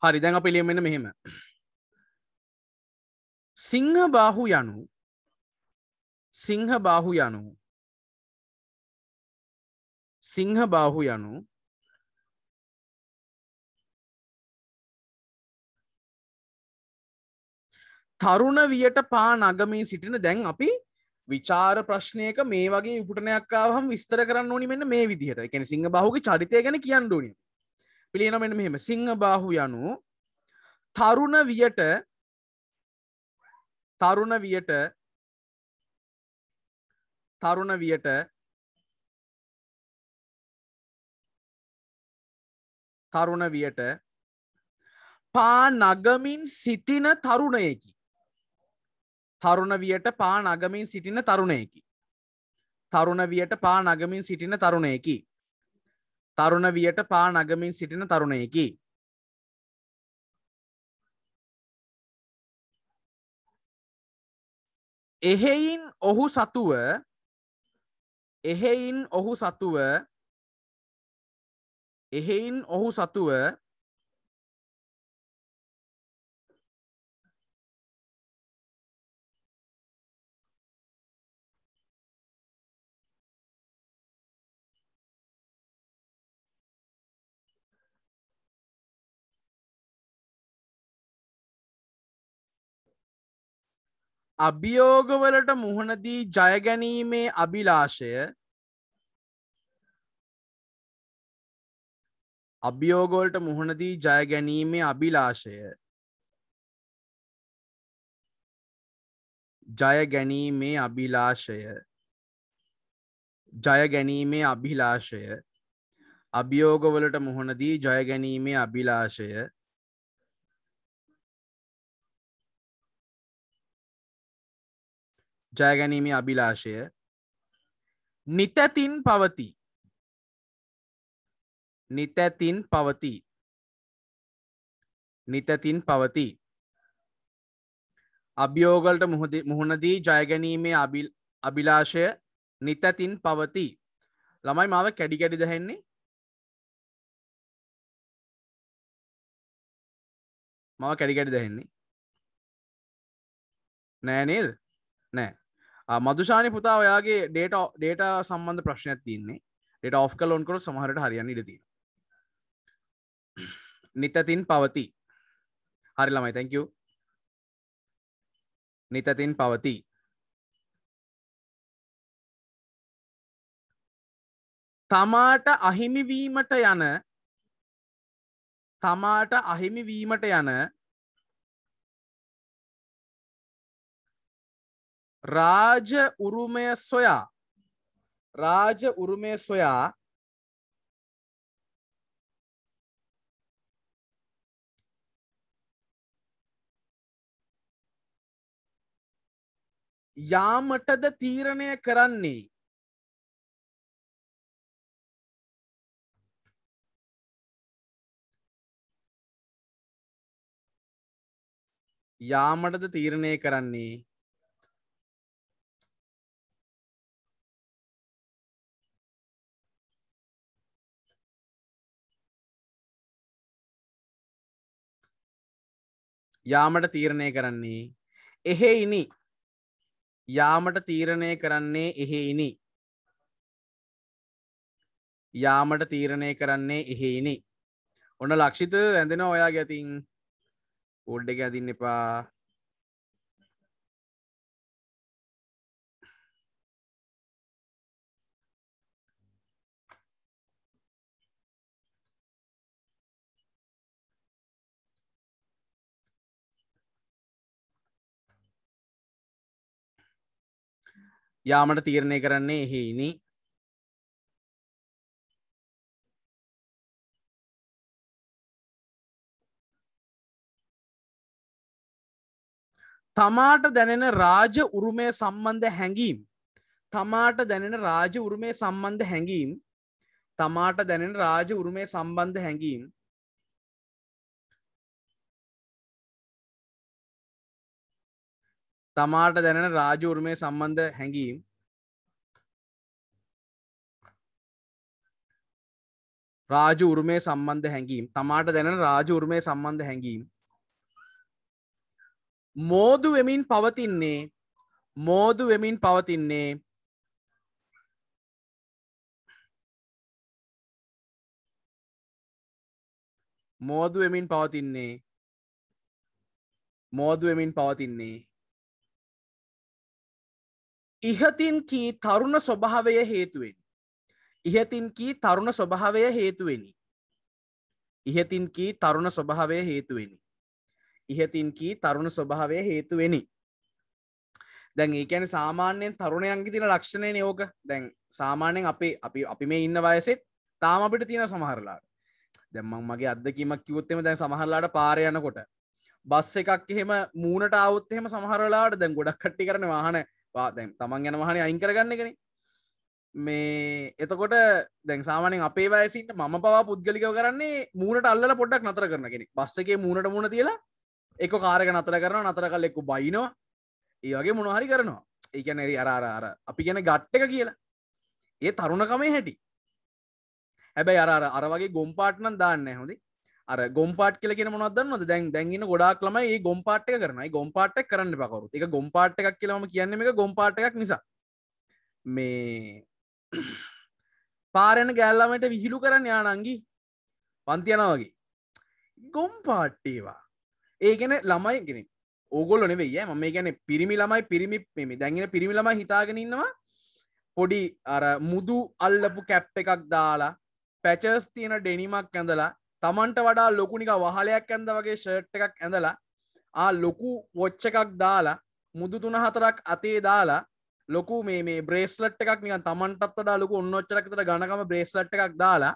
හරි දැන් අපි ලියමු මෙන්න මෙහෙම. සිංහ බාහු යනු සිංහ බාහු යනු සිංහ බාහු යනු තරුණ වියට පා නගමින් සිටින දැන් අපි විචාර ප්‍රශ්නයක මේ වගේ උපුටනයක් ආවහම විස්තර කරන්න ඕනි මෙන්න මේ විදිහට. ඒ කියන්නේ සිංහ බාහුගේ චරිතය ගැන කියන්න ඕනි. පිළියෙන මෙන්න මෙහෙම. සිංහ බාහු යනු තරුණ වියට තරුණ වියට තරුණ වියට තරුණ වියට පා නගමින් සිටින තරුණයෙකි. තරුණ වියට පා නගමින් සිටින තරුණයෙකි. තරුණ වියට පා නගමින් සිටින තරුණයෙකි. තරුණ වියට පා නගමින් සිටින තරුණයෙකි. එහෙයින් ඔහු සතුව එහෙයින් ඔහු සතුව එහෙයින් ඔහු සතුව අභියෝගවලට මුහුණ දී ජය ගැනීමේ අභිලාෂය අභියෝගවලට මුහුණ දී ජය ගැනීමේ අභිලාෂය ජය ගැනීමේ අභිලාෂය ජය ගැනීමේ අභිලාෂය අභියෝගවලට මුහුණ දී ජය ගැනීමේ අභිලාෂය ජය ගැනීමේ අභිලාෂය නිතැතින් පවතී. නිතැතින් පවතී. නිතැතින් පවතී. අභියෝගවලට මුහුණ දී ජය ගැනීමේ අභිලාෂය නිතැතින් පවතී. ළමයි මාව කැඩි කැඩි දහෙන්නේ. මාව කැඩි කැඩි දහෙන්නේ. නෑ නේද? නෑ. මදුෂානි පුතා ඔයාගේ ඩේටා සම්බන්ධ ප්‍රශ්නයක් තියෙන්නේ. ඩේටා ඔෆ් කරලා ඔන් කරොත් සමහරට හරියන්න ඉඩ තියෙනවා. නිතතින් පවතී. හරි ළමයි thank you. නිතතින් පවතී. තමාට අහිමි වීමට යන තමාට අහිමි වීමට යන රාජ උරුමය සොයා යාමටද තීරණය කරන්නේ. යාමටද තීරණය කරන්නේ. යාමට තීරණය කරන්නේ එහෙයිනි. යාමට තීරණය කරන්නේ එහෙයිනි. යාමට තීරණය කරන්නේ එහෙයිනි. ඔන්න ලක්ෂිත ඇඳෙනවා ඔයාගේ අතින්. කෝඩ් එක අදින්න එපා. යාමට තීරණය කරන්නේ එහෙයිනි. තමාට දැනෙන රාජ උරුමය සම්බන්ධ හැඟීම් තමාට දැනෙන රාජ උරුමය සම්බන්ධ හැඟීම් තමාට දැනෙන රාජ උරුමය සම්බන්ධ හැඟීම් තමාට දැනෙන රාජ උරුමය සම්බන්ධ හැඟීම් රාජ උරුමය සම්බන්ධ හැඟීම් තමාට දැනෙන රාජ උරුමය සම්බන්ධ හැඟීම් මෝදු වෙමින් පවතින්නේ මෝදු වෙමින් පවතින්නේ මෝදු වෙමින් පවතින්නේ මෝදු වෙමින් පවතින්නේ ඉහතින් කී තරුණ ස්වභාවය හේතුවෙන් ඉහතින් කී තරුණ ස්වභාවය හේතුවෙනි ඉහතින් කී තරුණ ස්වභාවය හේතුවෙනි ඉහතින් කී තරුණ ස්වභාවය හේතුවෙනි දැන් ඒ කියන්නේ සාමාන්‍යයෙන් තරුණයන්ගේ තියෙන ලක්ෂණයනේ ඕක දැන් සාමාන්‍යයෙන් අපි මේ ඉන්න වයසෙත් තාම අපිට තියෙන සමහරලාට දැන් මම මගේ අත්දැකීමක් කිව්වොත් එimhe දැන් සමහරලාට පාරේ යනකොට බස් එකක් එහෙම මූණට ආවොත් එහෙම සමහර වෙලාවට දැන් ගොඩක් කට්ටිය කරන්නේ වාහන දැන් තමන් යන වාහනේ අයින් කරගන්න එකනේ මේ එතකොට දැන් සාමාන්‍යයෙන් අපේ වයසේ ඉන්න මම පවා පුද්ගලිකව කරන්නේ මූණට අල්ලලා පොඩ්ඩක් නතර කරන කෙනෙක් බස් එකේ මූණට මූණ තියලා එක්ක කාර් එක නතර කරනවා නතර කරලා එක්ක බයිනවා ඒ වගේ මොනවා හරි කරනවා ඒ කියන්නේ අර අපි කියන්නේ ගට් එක කියලා ඒ තරුණකමේ හැටි හැබැයි අර වගේ ගොම් පාට් නම් දාන්නේ නැහැ හොඳේ අර ගොම් පාට් කියලා කියන මොනවද දන්නවද දැන් ඉන්න ගොඩාක් ළමයි මේ ගොම් පාට් එක කරනවා. ඒ ගොම් පාට් එක කරන්න එපා කවුරුත්. ඒක ගොම් පාට් එකක් කියලා මම කියන්නේ මේක ගොම් පාට් එකක් නිසා. මේ පාරෙන් ගෑල් ළමයිට විහිළු කරන්න යානංගි පන්ති යනවා වගේ. ගොම් පාට් ඒවා. ඒ කියන්නේ ළමයි කියන්නේ ඕගොල්ලෝ නෙවෙයි ඈ මම මේ කියන්නේ පිරිමි ළමයි පිරිමි මේ දැන් ඉන්න පිරිමි ළමයි හිතාගෙන ඉන්නවා පොඩි අර මුදු අල්ලපු කැප් එකක් දාලා පැචර්ස් තියෙන ඩෙනිමක් ඇඳලා තමන්ට වඩා ලොකු නිකන් වහලයක් ඇඳ වගේ ෂර්ට් එකක් ඇඳලා ලොකු වොච් එකක් දාලා මුදු 3-4ක් අතේ දාලා ලොකු මේ බ්‍රේස්ලට් එකක් නිකන් තමන්ටත් වඩා ලොකු ඔන්නොච්චරක් විතර ඝනකම බ්‍රේස්ලට් එකක් දාලා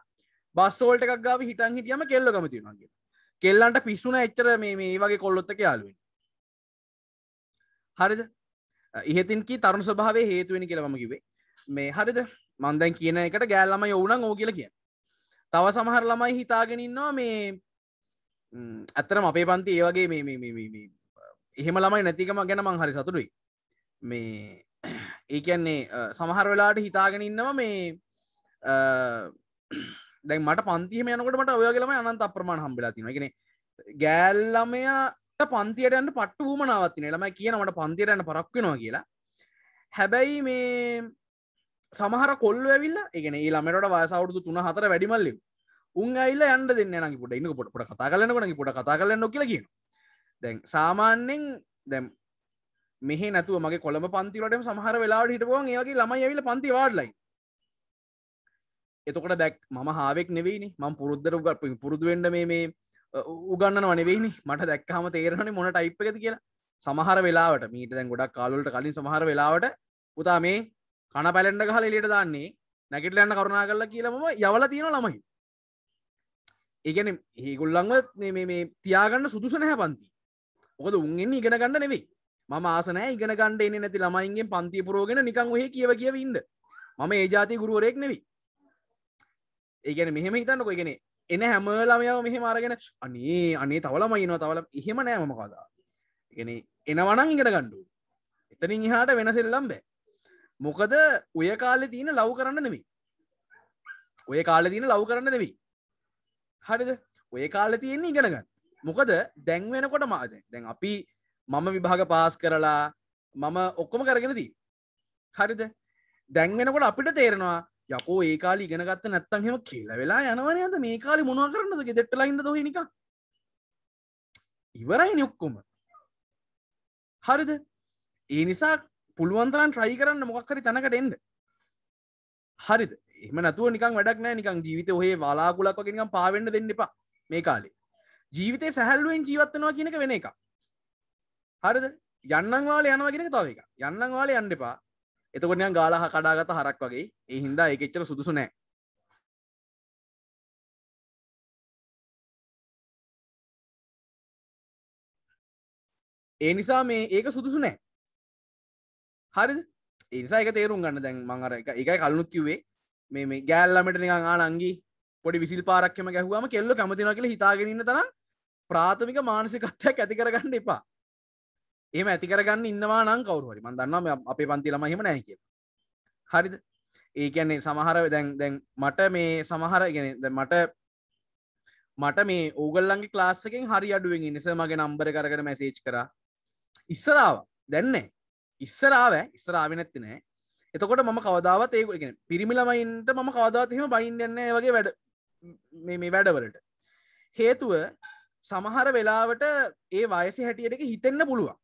බස් වෝල්ට් එකක් ගාව හිටන් හිටියම කෙල්ලකම තියෙනවා කියලා. කෙල්ලන්ට පිස්සුන එච්චර මේ වගේ කොල්ලොත් එක්ක යාළු වෙන්නේ. හරිද? ඉහතින් කී තරුණ ස්වභාවයේ හේතු වෙන කියලා මම කිව්වේ. මේ හරිද? මම දැන් කියන එකට ගෑල් ළමයි ඔව් නම් ඔව් කියලා කියන්නේ. තව සමහර ළමයි හිතාගෙන ඉන්නවා මේ ඇත්තටම අපේ පන්ති ඒ වගේ මේ එහෙම ළමයි නැතිකම ගැන මං හරි සතුටුයි. මේ ඒ කියන්නේ සමහර වෙලාවට හිතාගෙන ඉන්නවා මේ දැන් මට පන්ති එහෙම යනකොට මට ඔය වගේ ළමයි අනන්ත අප්‍රමාණ හම්බෙලා තියෙනවා. ඒ කියන්නේ ගෑල් ළමයාට පන්තියට යන්න පට්ටු වුමනාවක් තියෙනවා. ළමයි කියනවා මට පන්තියට යන්න පරක් වෙනවා කියලා. හැබැයි මේ සමහර කොල්ලෝ ඇවිල්ලා ඒ කියන්නේ ඒ ළමයට වයස අවුරුදු 3-4 වැඩි මල්ලෙ උන් ඇවිල්ලා යන්න දෙන්නේ නැහැ නංගි පොඩ ඉන්නකො පොඩ කතා කරලා යනකො නංගි පොඩ කතා කරලා යන්නකො කියලා කියනවා. දැන් සාමාන්‍යයෙන් දැන් මෙහෙ නැතුව මගේ කොළඹ පන්ති වලටම සමහර වෙලාවට හිටපුවම ඒ වගේ ළමයි ඇවිල්ලා පන්ති වාඩිලා ඉන්න. එතකොට දැක් මම හාවෙක් නෙවෙයිනේ මම පුරුදු වෙන්න මේ උගන්නනව නෙවෙයිනේ මට දැක්කහම තේරෙනවනේ මොන ටයිප් එකද කියලා. සමහර වෙලාවට මීට දැන් ගොඩක් කාල වලට කලින් සමහර වෙලාවට පුතා මේ කන පැලෙන්ඩ ගහලා එළියට දාන්නේ නැගිටලා යන්න කරුණා කරලා කියලා මම යවලා තියෙන ළමයි. ඒ කියන්නේ ඒගොල්ලන්ව මේ තියාගන්න සුදුසු නැහැ පන්ති. මොකද උන් එන්නේ ඉගෙන ගන්න නෙවෙයි. මම ආස නැහැ ඉගෙන ගන්න එන්නේ නැති ළමයින්ගෙන් පන්තිය පුරවගෙන නිකන් ඔහෙ කියව ඉන්න. මම ඒ જાතිය ගුරුවරයෙක් නෙවෙයි. ඒ කියන්නේ මෙහෙම හිතන්නකෝ. ඒ කියන්නේ එන හැම ළමයාම මෙහෙම අරගෙන අනේ තව ළමයි එනවා තව ළමයි එහෙම නෑ මම කවදා. ඒ කියන්නේ එනවා නම් ඉගෙන ගන්න ඕනේ. එතනින් එහාට වෙනසෙල්ලම් බෑ. මොකද ඔය කාලේ තියෙන ලව් කරන්න නෙවෙයි. ඔය කාලේ තියෙන ලව් කරන්න නෙවෙයි. හරිද? ඔය කාලේ තියෙන්නේ ඉගෙන ගන්න. මොකද දැන් වෙනකොට දැන් අපි මම විභාග පාස් කරලා මම ඔක්කොම කරගෙන තියෙන්නේ. හරිද? දැන් වෙනකොට අපිට තේරෙනවා යකෝ ඒ කාලේ ඉගෙන ගත්ත නැත්තම් එහෙම කියලා වෙලා යනවනේ අද මේ කාලේ මොනවා කරන්නද ගෙදරටලා ඉන්නද ඔහේ නිකන්. ඉවරයිනේ ඔක්කොම. හරිද? ඒ නිසා පුළුවන් තරම් try කරන්න මොකක් හරි තැනකට එන්න. හරිද? එහෙම නැතුව නිකන් වැඩක් නැහැ නිකන් ජීවිතේ ඔහේ වලාකුලක් වගේ නිකන් පාවෙන්න දෙන්න එපා මේ කාලේ. ජීවිතේ සැහැල්ලුවෙන් ජීවත් වෙනවා කියන එක වෙන එකක්. හරිද? යන්නම් වාලේ යනවා කියන එක තව එකක්. යන්නම් වාලේ යන්න එපා. එතකොට නිකන් ගාලා කඩාගත්ත හරක් වගේ. ඒ හින්දා ඒක එච්චර සුදුසු නැහැ. ඒ නිසා මේ ඒක සුදුසු නැහැ. හරිද? ඒ නිසා ඒක තේරුම් ගන්න දැන් මම අර ඒකයි කලිනුත් කිව්වේ මේ ගෑල් ළමයට නිකන් ආනංගි පොඩි විසිල් පාරක් එම ගැහුවාම කෙල්ල කැමති වෙනවා කියලා හිතාගෙන ඉන්න තරම් ප්‍රාථමික මානසිකත්වයක් ඇති කරගන්න එපා. එහෙම ඇති කරගන්න ඉන්නවා නම් කවුරු හරි මම දන්නවා අපේ පන්ති ළමයි එහෙම නැහැ කියලා. හරිද? ඒ කියන්නේ සමහර දැන් මට මේ සමහර කියන්නේ දැන් මට මේ ඕගොල්ලන්ගේ ක්ලාස් එකෙන් හරි අඩුවෙන් ඉන්නේ සර් මගේ නම්බර් එක අරගෙන මැසේජ් කරා ඉස්සර ආවා දැන් නෑ ඉස්සර ආවේ නැත්තේ නෑ එතකොට මම කවදාවත් ඒ කියන්නේ පිරිමි ළමයින්ට මම කවදාවත් එහෙම බයින්න යන්නේ නැහැ වගේ වැඩ මේ වැඩවලට හේතුව සමහර වෙලාවට ඒ වයසේ හැටියට එක හිතෙන්න පුළුවන්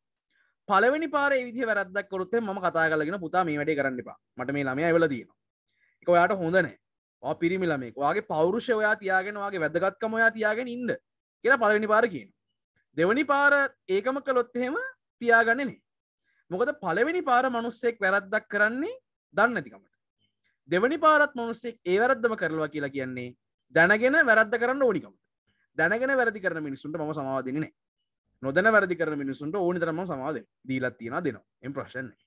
පළවෙනි පාරේ ඒ විදිහ වැරද්දක් කරොත් මම කතා කරලාගෙන පුතා මේ වැඩේ කරන්න එපා මට මේ ළමයා එවලා තියෙනවා ඒක ඔයාට හොඳ නැහැ ඔයා පිරිමි ළමෙක් ඔයාගේ පෞරුෂය ඔයා තියාගෙන ඔයාගේ වැදගත්කම ඔයා තියාගෙන ඉන්න කියලා පළවෙනි පාර කියනවා දෙවෙනි පාර ඒකම කළොත් එහෙම තියාගන්නේ නැහැ මොකද පළවෙනි පාර මිනිස්සෙක් වැරද්දක් කරන්නේ දන්නේ නැතිකමට දෙවෙනි පාරත් මිනිස්සෙක් ඒ වැරද්දම කරනවා කියලා කියන්නේ දැනගෙන වැරද්ද කරන්න ඕනිකම දැනගෙන වැරදි කරන මිනිස්සුන්ට මම සමාව දෙන්නේ නැහැ නොදැන වැරදි කරන මිනිස්සුන්ට ඕනි තරම් මම සමාව දෙනවා දීලා තියනවා දෙනවා එම් ප්‍රශ්න නැහැ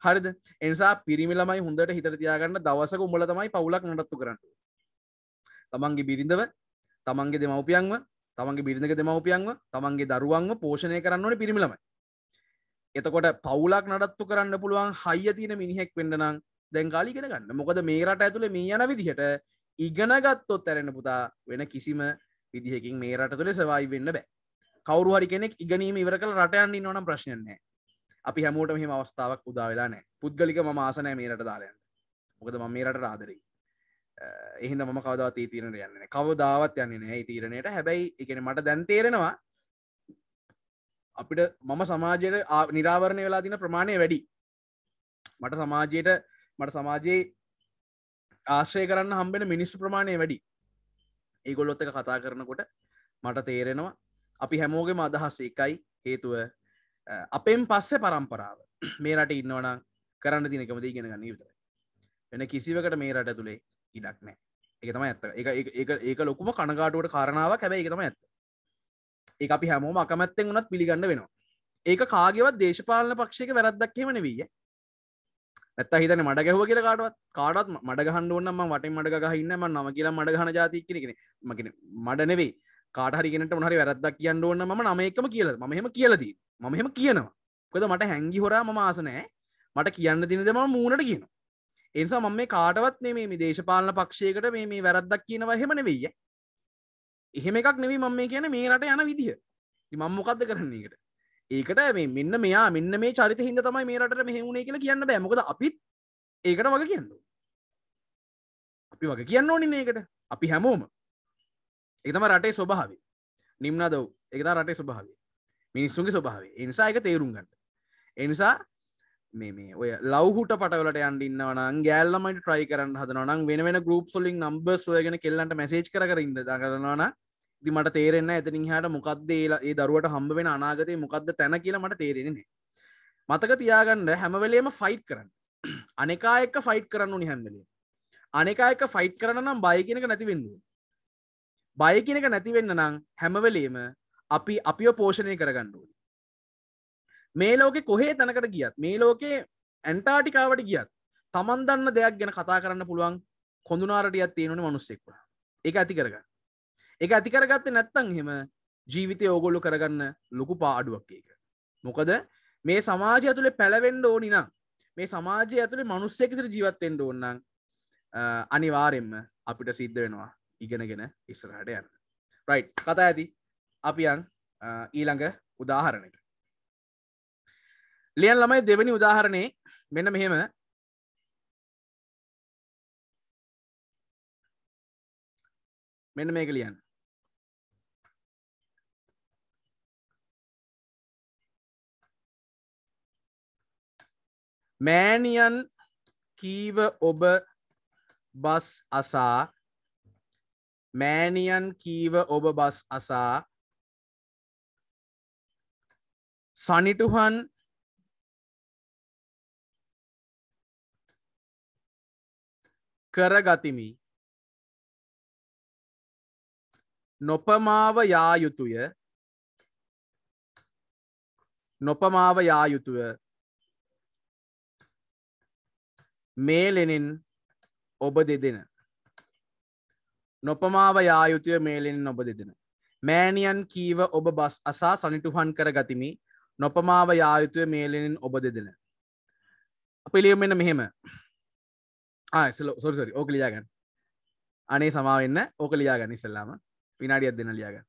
හරිද ඒ නිසා පිරිමි ළමයි හොඳට හිතට තියාගන්න දවසක උඹලා තමයි පවුලක් නඩත්තු කරන්න තමන්ගේ බිරිඳව තමන්ගේ දෙමව්පියන්ව තමන්ගේ බිරිඳගේ දෙමව්පියන්ව තමන්ගේ දරුවන්ව පෝෂණය කරන්න ඕනේ පිරිමි ළමයි එතකොට පවුලක් නඩත්තු කරන්න පුළුවන් හයිය තියෙන මිනිහෙක් වෙන්න නම් දැන් කාලේ ඉගෙන ගන්න. මොකද මේ රට ඇතුලේ මේ යන විදිහට ඉගෙන ගත්තොත් ඇරෙන්න පුතා වෙන කිසිම විදිහකින් මේ රට තුලේ සර්වයිව් වෙන්න බෑ. කවුරු හරි කෙනෙක් ඉගෙනීම ඉවර කරලා රට යන්න ඉන්නව නම් ප්‍රශ්නයක් නැහැ. අපි හැමෝටම එහෙම අවස්ථාවක් උදා වෙලා නැහැ. පුද්ගලික මම ආස නැහැ මේ රට දාලා යන්න. මොකද මම මේ රටට ආදරෙයි. ඒ හින්දා මම කවදාවත් ඒ තීරණයට යන්නේ නැහැ. කවදාවත් යන්නේ නැහැ ඒ තීරණයට. හැබැයි ඒ කියන්නේ මට දැන් තේරෙනවා අපිට මම සමාජයට නිරාවරණය වෙලා තියෙන ප්‍රමාණය වැඩි. මට සමාජයේ ආශ්‍රය කරන්න හම්බෙන මිනිස්සු ප්‍රමාණය වැඩි. ඒගොල්ලොත් එක්ක කතා කරනකොට මට තේරෙනවා අපි හැමෝගෙම අදහස් එකයි හේතුව අපෙන් පස්සේ පරම්පරාව මේ රටේ ඉන්නවා නම් කරන්න තියෙන එකම දේ ඉගෙන ගන්න විතරයි. වෙන කිසිවකට මේ රට ඇතුලේ ඉඩක් නැහැ. ඒක තමයි ඇත්ත. ඒක ලොකුම කනගාටුවට කාරණාවක්. හැබැයි ඒක තමයි ඇත්ත. ඒක අපි හැමෝම අකමැත්තෙන් වුණත් පිළිගන්න වෙනවා. ඒක කාගේවත් දේශපාලන පක්ෂයක වැරද්දක් එහෙම නෙවෙයි. නැත්තම් හිතන්නේ මඩ ගැහුවා කියලා කාටවත් මඩ ගහන්න ඕන නම් මම වටෙන් මඩ ගහ ඉන්නේ මම නම කියලා මඩ ගහන જાතියක් කෙනෙක් නේ. මම කියන්නේ මඩ නෙවෙයි. කාට හරි කෙනෙක්ට මොන හරි වැරද්දක් කියන්න ඕන නම් මම නම එකම කියලා. මම එහෙම කියලා තියෙනවා. මම එහෙම කියනවා. මොකද මට හැංගි හොරා මම ආස නැහැ. මට කියන්න දින දේ මම මූණට කියනවා. ඒ නිසා මම මේ කාටවත් මේ දේශපාලන පක්ෂයකට මේ වැරද්දක් කියනවා එහෙම නෙවෙයි. එහෙම එකක් නෙවෙයි මම මේ කියන්නේ මේ රට යන විදිහ. ඉතින් මම මොකද්ද කරන්නේ ඒකට? ඒකට මේ මෙන්න මේ චරිත හින්දා තමයි මේ රටට මෙහෙම වුනේ කියලා කියන්න බෑ. මොකද අපිත් ඒකට වග කියන්න ඕනේ. අපි වග කියන්න ඕනේ නේ ඒකට. අපි හැමෝම. ඒක තමයි රටේ ස්වභාවය. නිම්නදව්. ඒක තමයි රටේ ස්වභාවය. මිනිස්සුන්ගේ ස්වභාවය. ඒ නිසා ඒක තේරුම් ගන්න. ඒ නිසා මේ ඔය ලව්හුට පටවලට යන්න ඉන්නවා නම් ගෑල් ළමයිට try කරන්න හදනවා නම් වෙන groups වලින් numbers හොයගෙන කෙල්ලන්ට message කර ඉන්න කරනවා නම් ඉතින් මට තේරෙන්නේ නැහැ එතනින් එහාට මොකද්ද ඒ දරුවට හම්බ වෙන අනාගතේ මොකද්ද තැන කියලා මට තේරෙන්නේ නැහැ. මතක තියාගන්න හැම වෙලෙම ෆයිට් කරන්න. අනේකා එක්ක ෆයිට් කරන්න ඕනි හැම වෙලෙම. අනේකා එක්ක ෆයිට් කරන්න නම් බය කියන එක නැති වෙන්න ඕනේ. බය කියන එක නැති වෙන්න නම් හැම වෙලෙම අපිව පෝෂණය කරගන්න ඕනේ. මේ ලෝකේ කොහේ තැනකට ගියත් මේ ලෝකේ ඇන්ටාර්ටිකාවට ගියත් Taman දන්න දෙයක් ගැන කතා කරන්න පුළුවන් කොඳුනාරටියක් තියෙනවනේ මිනිස්සෙක් වුණා. ඒක ඇති කරගන්න. ඒක ඇති කරගත්තේ නැත්නම් එහෙම ජීවිතය ඕගොල්ලෝ කරගන්න ලොකු පාඩුවක් ඒක. මොකද මේ සමාජය ඇතුලේ පැලවෙන්න ඕනි නම් මේ සමාජය ඇතුලේ මිනිස්සෙක් විතර ජීවත් වෙන්න ඕන නම් අනිවාර්යෙන්ම අපිට සිද්ධ වෙනවා ඉගෙනගෙන ඉස්සරහට යන්න. රයිට්. කතා ඇති. අපි යන් ඊළඟ උදාහරණයට. ලියන් ළමයි දෙවෙනි උදාහරණේ මෙන්න මෙහෙම මෙන්න මේක ලියන්න. මෑණියන් කීව ඔබ බස් අසා මෑණියන් කීව ඔබ බස් අසා සනිටුහන් කරගතිමි නොපමාව යා යුතුය නොපමාව යා යුතුය මේ ලෙනින් ඔබ දෙදෙන නොපමාව යා යුතුය මේ ලෙනින් ඔබ දෙදෙන මෑණියන් කීව ඔබ බස් අසා සනිටුහන් කරගතිමි නොපමාව යා යුතුය මේ ලෙනින් ඔබ දෙදෙන අපි ලියමු මෙන්න මෙහෙම සොරි ඕක ලියා ගන්න. අනේ සමාව වෙන්න ඕක ලියා ගන්න ඉස්සෙල්ලාම විනාඩියක් දෙන්න ලියා ගන්න.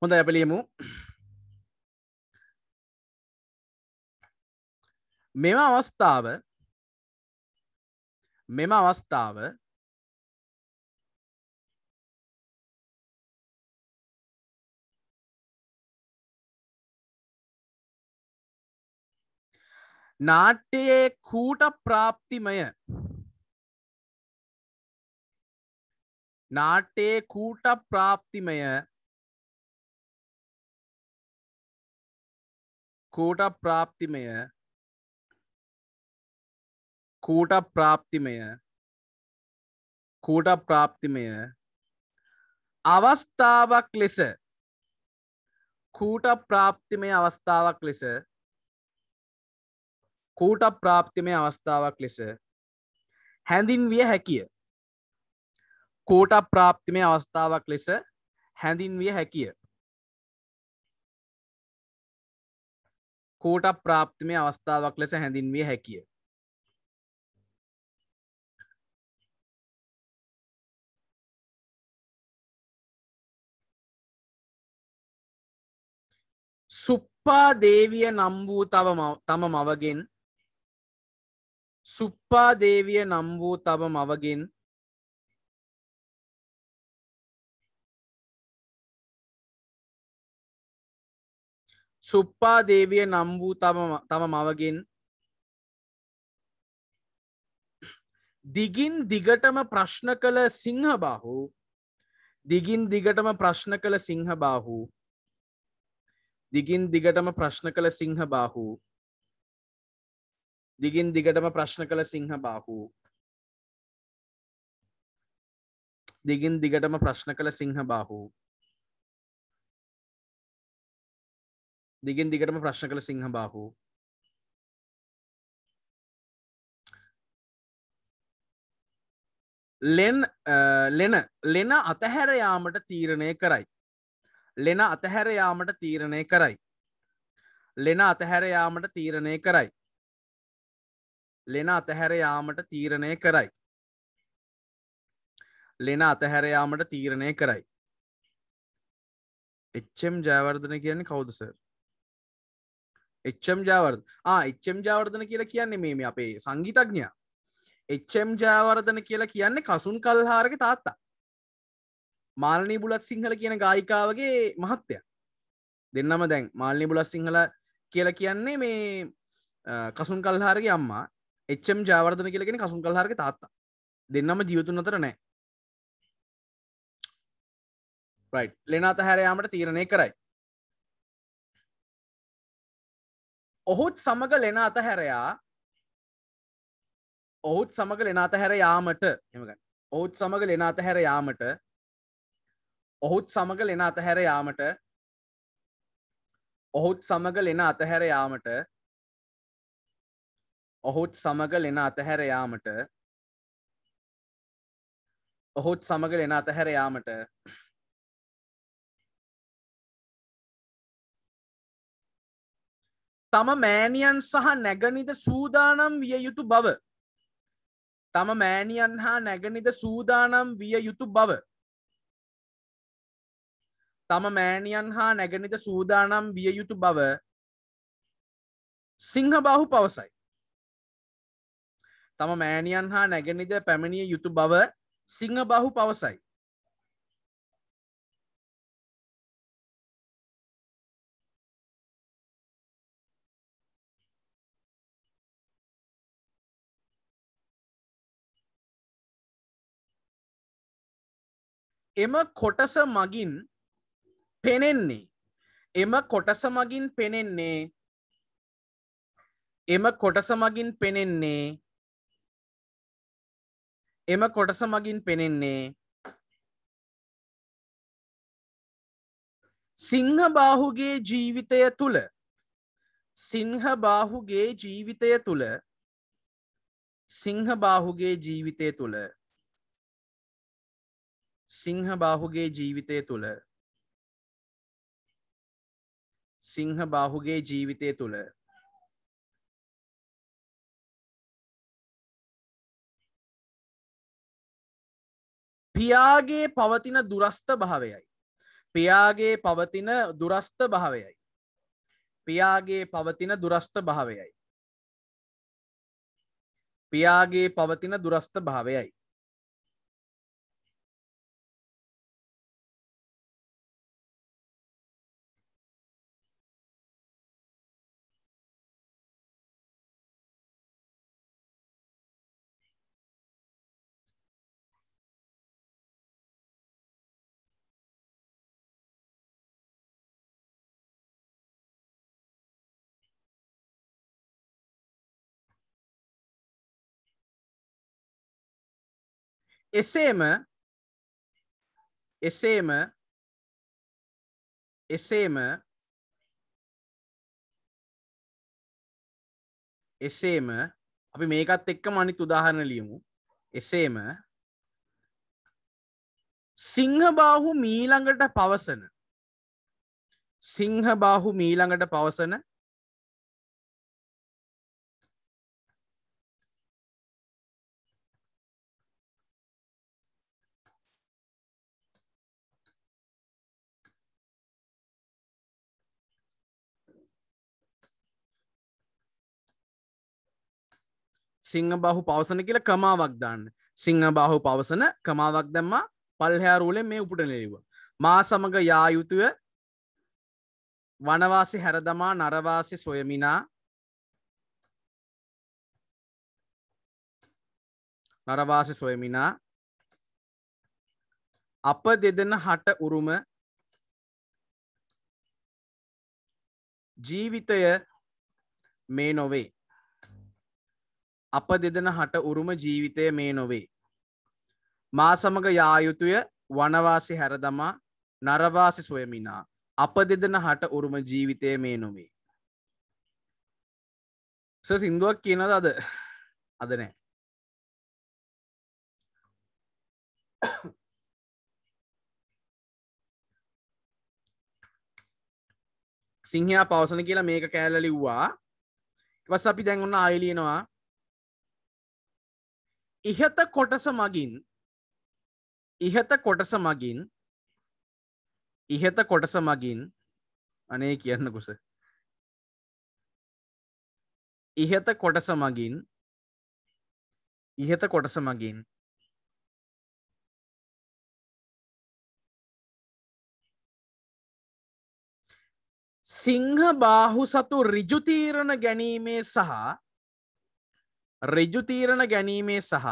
හොඳයි අපි ලියමු. මෙම අවස්ථාව නාට්‍යයේ කූට ප්‍රාප්තිමය අවස්ථාවක් ලෙස හැඳින්විය හැකිය. කූට ප්‍රාප්තිමය අවස්ථාවක් ලෙස හැඳින්විය හැකිය. කූට ප්‍රාප්තිමය අවස්ථාවක් ලෙස හැඳින්විය හැකිය. සුප්පා දේවිය නම් වූ තම මවගෙන් දිගින් දිගටම ප්‍රශ්න කළ සිංහබාහු ලෙන අතහැර යාමට තීරණය කරයි. එච්.එම්. ජයවර්ධන කියන්නේ කවුද සර්? එච්.එම්. ජයවර්ධන කියලා කියන්නේ මේ අපේ සංගීතඥයා. එච්.එම්. ජයවර්ධන කියලා කියන්නේ කසුන් කල්හාරගේ තාත්තා. මාල්නී බුලත් සිංහල කියන ගායිකාවගේ මහත්තයා. දෙන්නම දැන් මාල්නී බුලත් සිංහල කියලා කියන්නේ මේ කසුන් කල්හාරගේ අම්මා. එච්.එම්. ජයවර්ධන කියලා කියන්නේ කසුන් කල්හාරගේ තාත්තා. දෙන්නම ජීවිතුන් අතර නැහැ. right. ලෙන අතහැර යාමට තීරණය කරයි. ඔහුත් සමග ලෙන අතහැර යාමට තම මෑණියන් සහ නැගණිද සූදානම් විය යුතු බව. සිංහබාහු පවසයි. තම මෑණියන් හා නැගණිද පැමිණිය යුතු බව සිංහබාහු පවසයි. එම කොටස මගින් පෙනෙන්නේ එම කොටස මගින් පෙනෙන්නේ සිංහබාහුගේ ජීවිතය තුළ සිංහබාහුගේ ජීවිතය තුළ සිංහබාහුගේ ජීවිතය තුළ සිංහබාහුගේ ජීවිතය තුළ සිංහබාහුගේ ජීවිතය තුළ පියාගේ පවතින දුරස්ථ භාවයයි පියාගේ පවතින දුරස්ථ භාවයයි පියාගේ පවතින දුරස්ථ භාවයයි පියාගේ පවතින දුරස්ථ භාවයයි එසේම එසේම එසේම එසේම අපි මේකත් එක්කම අනිත් උදාහරණ ලියමු එසේම සිංහබාහු මීළඟට පවසන සිංහබාහු මීළඟට පවසන සිංහබාහු පවසන කියලා කමාවක් දාන්න සිංහබාහු පවසන කමාවක් දැම්මා පල්හැයා රූලෙන් මේ උපුටන ලියුවා මා සමග යා යුතුය වනවාසි හැරදමා නරවාසි සොයමිනා නරවාසි සොයමිනා අප දෙදෙන හට උරුම ජීවිතය මේ නොවේ අප දෙදෙන හට උරුම ජීවිතය මේ නොවේ මා සමග යා යුතුය වනවාසි හැරදමා නරවාසි සොයමිනා අප දෙදෙන හට උරුම ජීවිතය මේ නොවේ සින්දුවක් කියනද අද නෑ සිංහයා පවසන කියලා මේක කෑල්ල ලිව්වා ඊපස් අපි දැන් ඔන්න ආයෙ ලියනවා ඉහත කොටස මගින් ඉහත කොටස මගින් ඉහත කොටස මගින් අනේ කියන්න කුස ඉහත කොටස මගින් ඉහත කොටස මගින් සිංහබාහු සතු ඍජු තීරණ ගැනීමේ සහ ඍජු තීරණ ගැනීමේ සහ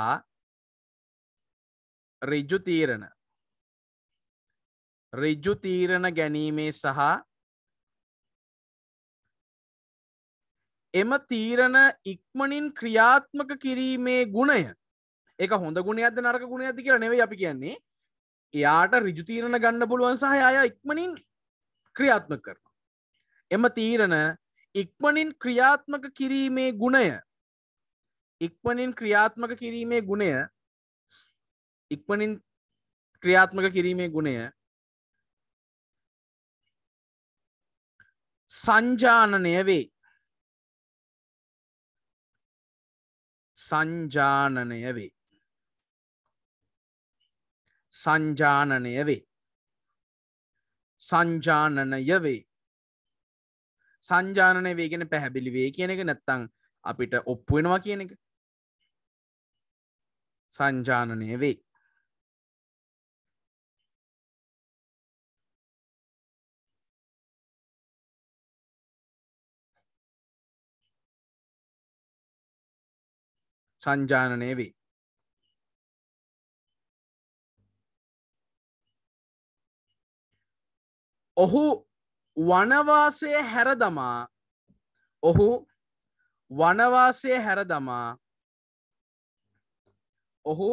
ඍජු තීරණ ගැනීමේ සහ එම තීරණ ඉක්මනින් ක්‍රියාත්මක කිරීමේ ගුණය ඒක හොඳ ගුණයක්ද නරක ගුණයක්ද කියලා නෙවෙයි අපි කියන්නේ එයාට ඍජු තීරණ ගන්න පුළුවන් සහ එයා ඉක්මනින් ක්‍රියාත්මක කරනවා එම තීරණ ඉක්මනින් ක්‍රියාත්මක කිරීමේ ගුණය ඉක්මනින් ක්‍රියාත්මක කිරීමේ ගුණය ඉක්මනින් ක්‍රියාත්මක කිරීමේ ගුණය සංජානනය වේ සංජානනය වේ සංජානනය වේ සංජානනය වේ සංජානනය වේ කියන පැහැදිලි වේ කියන එක නැත්තම් අපිට ඔප්පු වෙනවා කියන එක සංජානනය වේ සංජානනය වේ ඔහු වනවාසය හැරදමා ඔහු වනවාසය හැරදමා ඔහු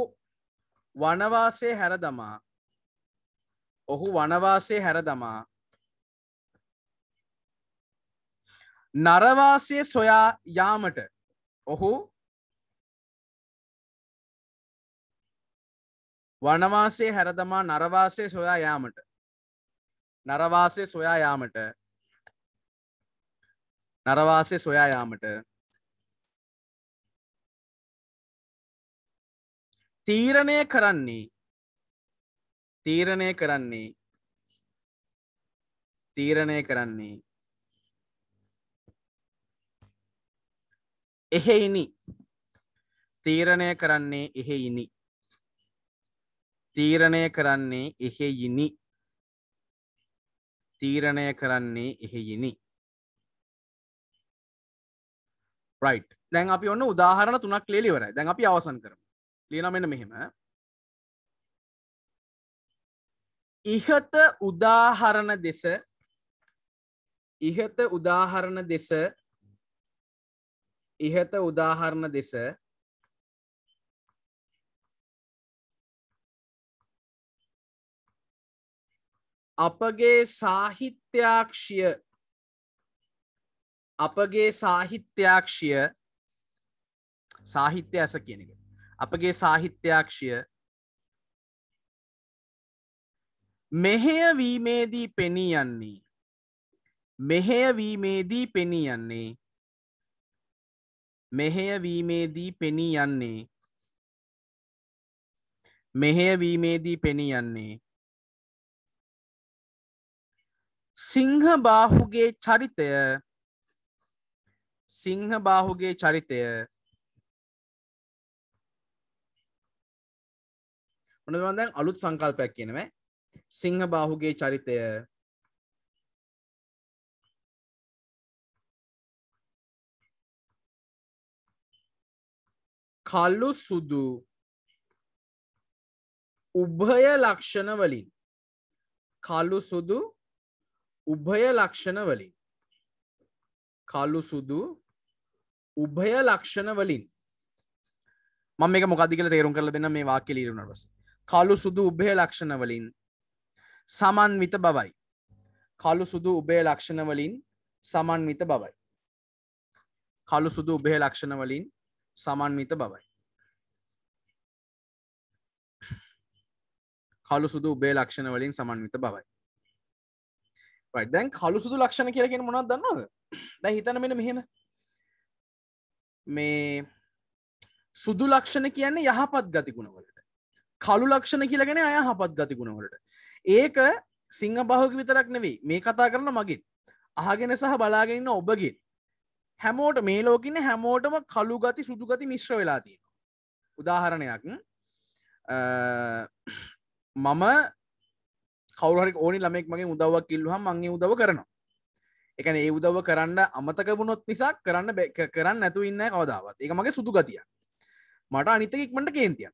වනවාසයේ හැර දමා ඔහු වනවාසයේ හැර දමා නරවාසය සොයා යාමට ඔහු වනවාසයේ හැර දමා නරවාසය සොයා යාමට නරවාසය සොයා යාමට නරවාසය සොයා යාමට තීරණය කරන්නේ එහෙයිනි තීරණය කරන්නේ එහෙයිනි තීරණය කරන්නේ එහෙයිනි තීරණය කරන්නේ එහෙයිනි right දැන් අපි ඔන්න උදාහරණ තුනක් ලියලා ඉවරයි දැන් අපි අවසන් කරමු ලියනවා මෙන්න මෙහෙම ඉහත උදාහරණ දෙස අපගේ සාහිත්‍ය ඇස කියන එක අපගේ සාහිත්‍යාක්ෂය මෙහෙයවීමේදී පෙනී යන්නේ සිංහබාහුගේ චරිතය මොනවද දැන් අලුත් සංකල්පයක් කියනවා සිංහබාහුගේ චරිතය කළු සුදු උභය ලක්ෂණ වලින් මම මේක මොකක්ද කියලා තේරුම් කරලා දෙන්න මේ වාක්‍ය ලියුණාට පස්සේ කළු සුදු උභය ලක්ෂණ වලින් සමන්විත බවයි කළු සුදු උභය ලක්ෂණ වලින් සමන්විත බවයි කළු සුදු උභය ලක්ෂණ වලින් සමන්විත බවයි කළු සුදු උභය ලක්ෂණ වලින් සමන්විත බවයි right දැන් කළු සුදු ලක්ෂණ කියලා කියන්නේ මොනවද දන්නවද දැන් හිතන්න මෙන්න මෙහෙම මේ සුදු ලක්ෂණ කියන්නේ යහපත් ගති ගුණ වලට කළු ලක්ෂණ කියලා කියන්නේ අයහපත් ගති ගුණ වලට ඒක සිංහබාහුවක විතරක් නෙවෙයි මේ කතා කරන මගෙත් අහගෙන සහ බලාගෙන ඉන්න ඔබගෙත් හැමෝට මේ ලෝකේ ඉන්න හැමෝටම කළු ගති සුදු ගති මිශ්‍ර වෙලා තියෙනවා උදාහරණයක් මම කවුරු හරි ඕනි ළමෙක් මගෙන් උදව්වක් ඉල්ලුවහම මම ඒ උදව්ව කරනවා ඒ කියන්නේ ඒ උදව්ව කරන්න අමතක වුණොත් මිසක් කරන්න නැතුව ඉන්නේ නැහැ කවදාවත් ඒක මගේ සුදු ගතියක් මට අනිත් එක ඉක්මනට කේන්තියක්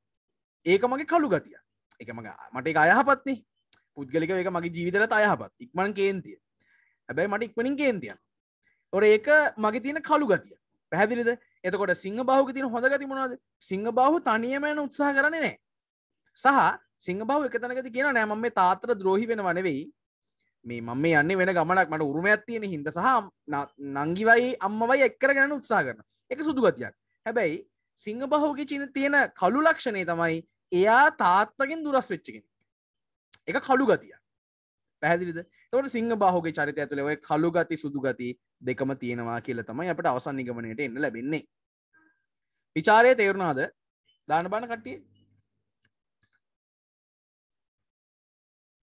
ඒක මගේ කළු ගතියක් ඒක මට ඒක අයහපත් නේ පුද්ගලිකව ඒක මගේ ජීවිතේට අයහපත් ඉක්මන් කේන්තිය හැබැයි මට ඉක්මනින් කේන්තියක් ඒක මගේ තියෙන කළු ගතිය පැහැදිලිද එතකොට සිංහබාහුවගේ තියෙන හොඳ ගතිය මොනවද සිංහබාහුව තනියම යන උත්සාහ කරන්නේ නැහැ සහ සිංහබාහුව එක තැනකදී කියනවා නෑ මම මේ තාත්තට ද්‍රෝහි වෙනව නෙවෙයි මේ මම මේ යන්නේ වෙන ගමනක් මට උරුමයක් තියෙන හින්දා සහ නංගිවයි අම්මවයි එක් කරගෙන යන උත්සාහ කරනවා ඒක සුදු ගතියක් හැබැයි සිංහබාහුවගේ තියෙන කළු ලක්ෂණය තමයි එයා තාත්තගෙන් දුරස් වෙච්ච කෙනෙක් ඒක කළු ගතිය පැහැදිලිද එතකොට සිංහබාහුවගේ චරිතය ඇතුලේ ඔය කළු ගති සුදු ගති දෙකම තියෙනවා කියලා තමයි අපිට අවසන් නිගමනයට එන්න ලැබෙන්නේ විචාරය තේරුණාද දාන්න බාන කට්ටිය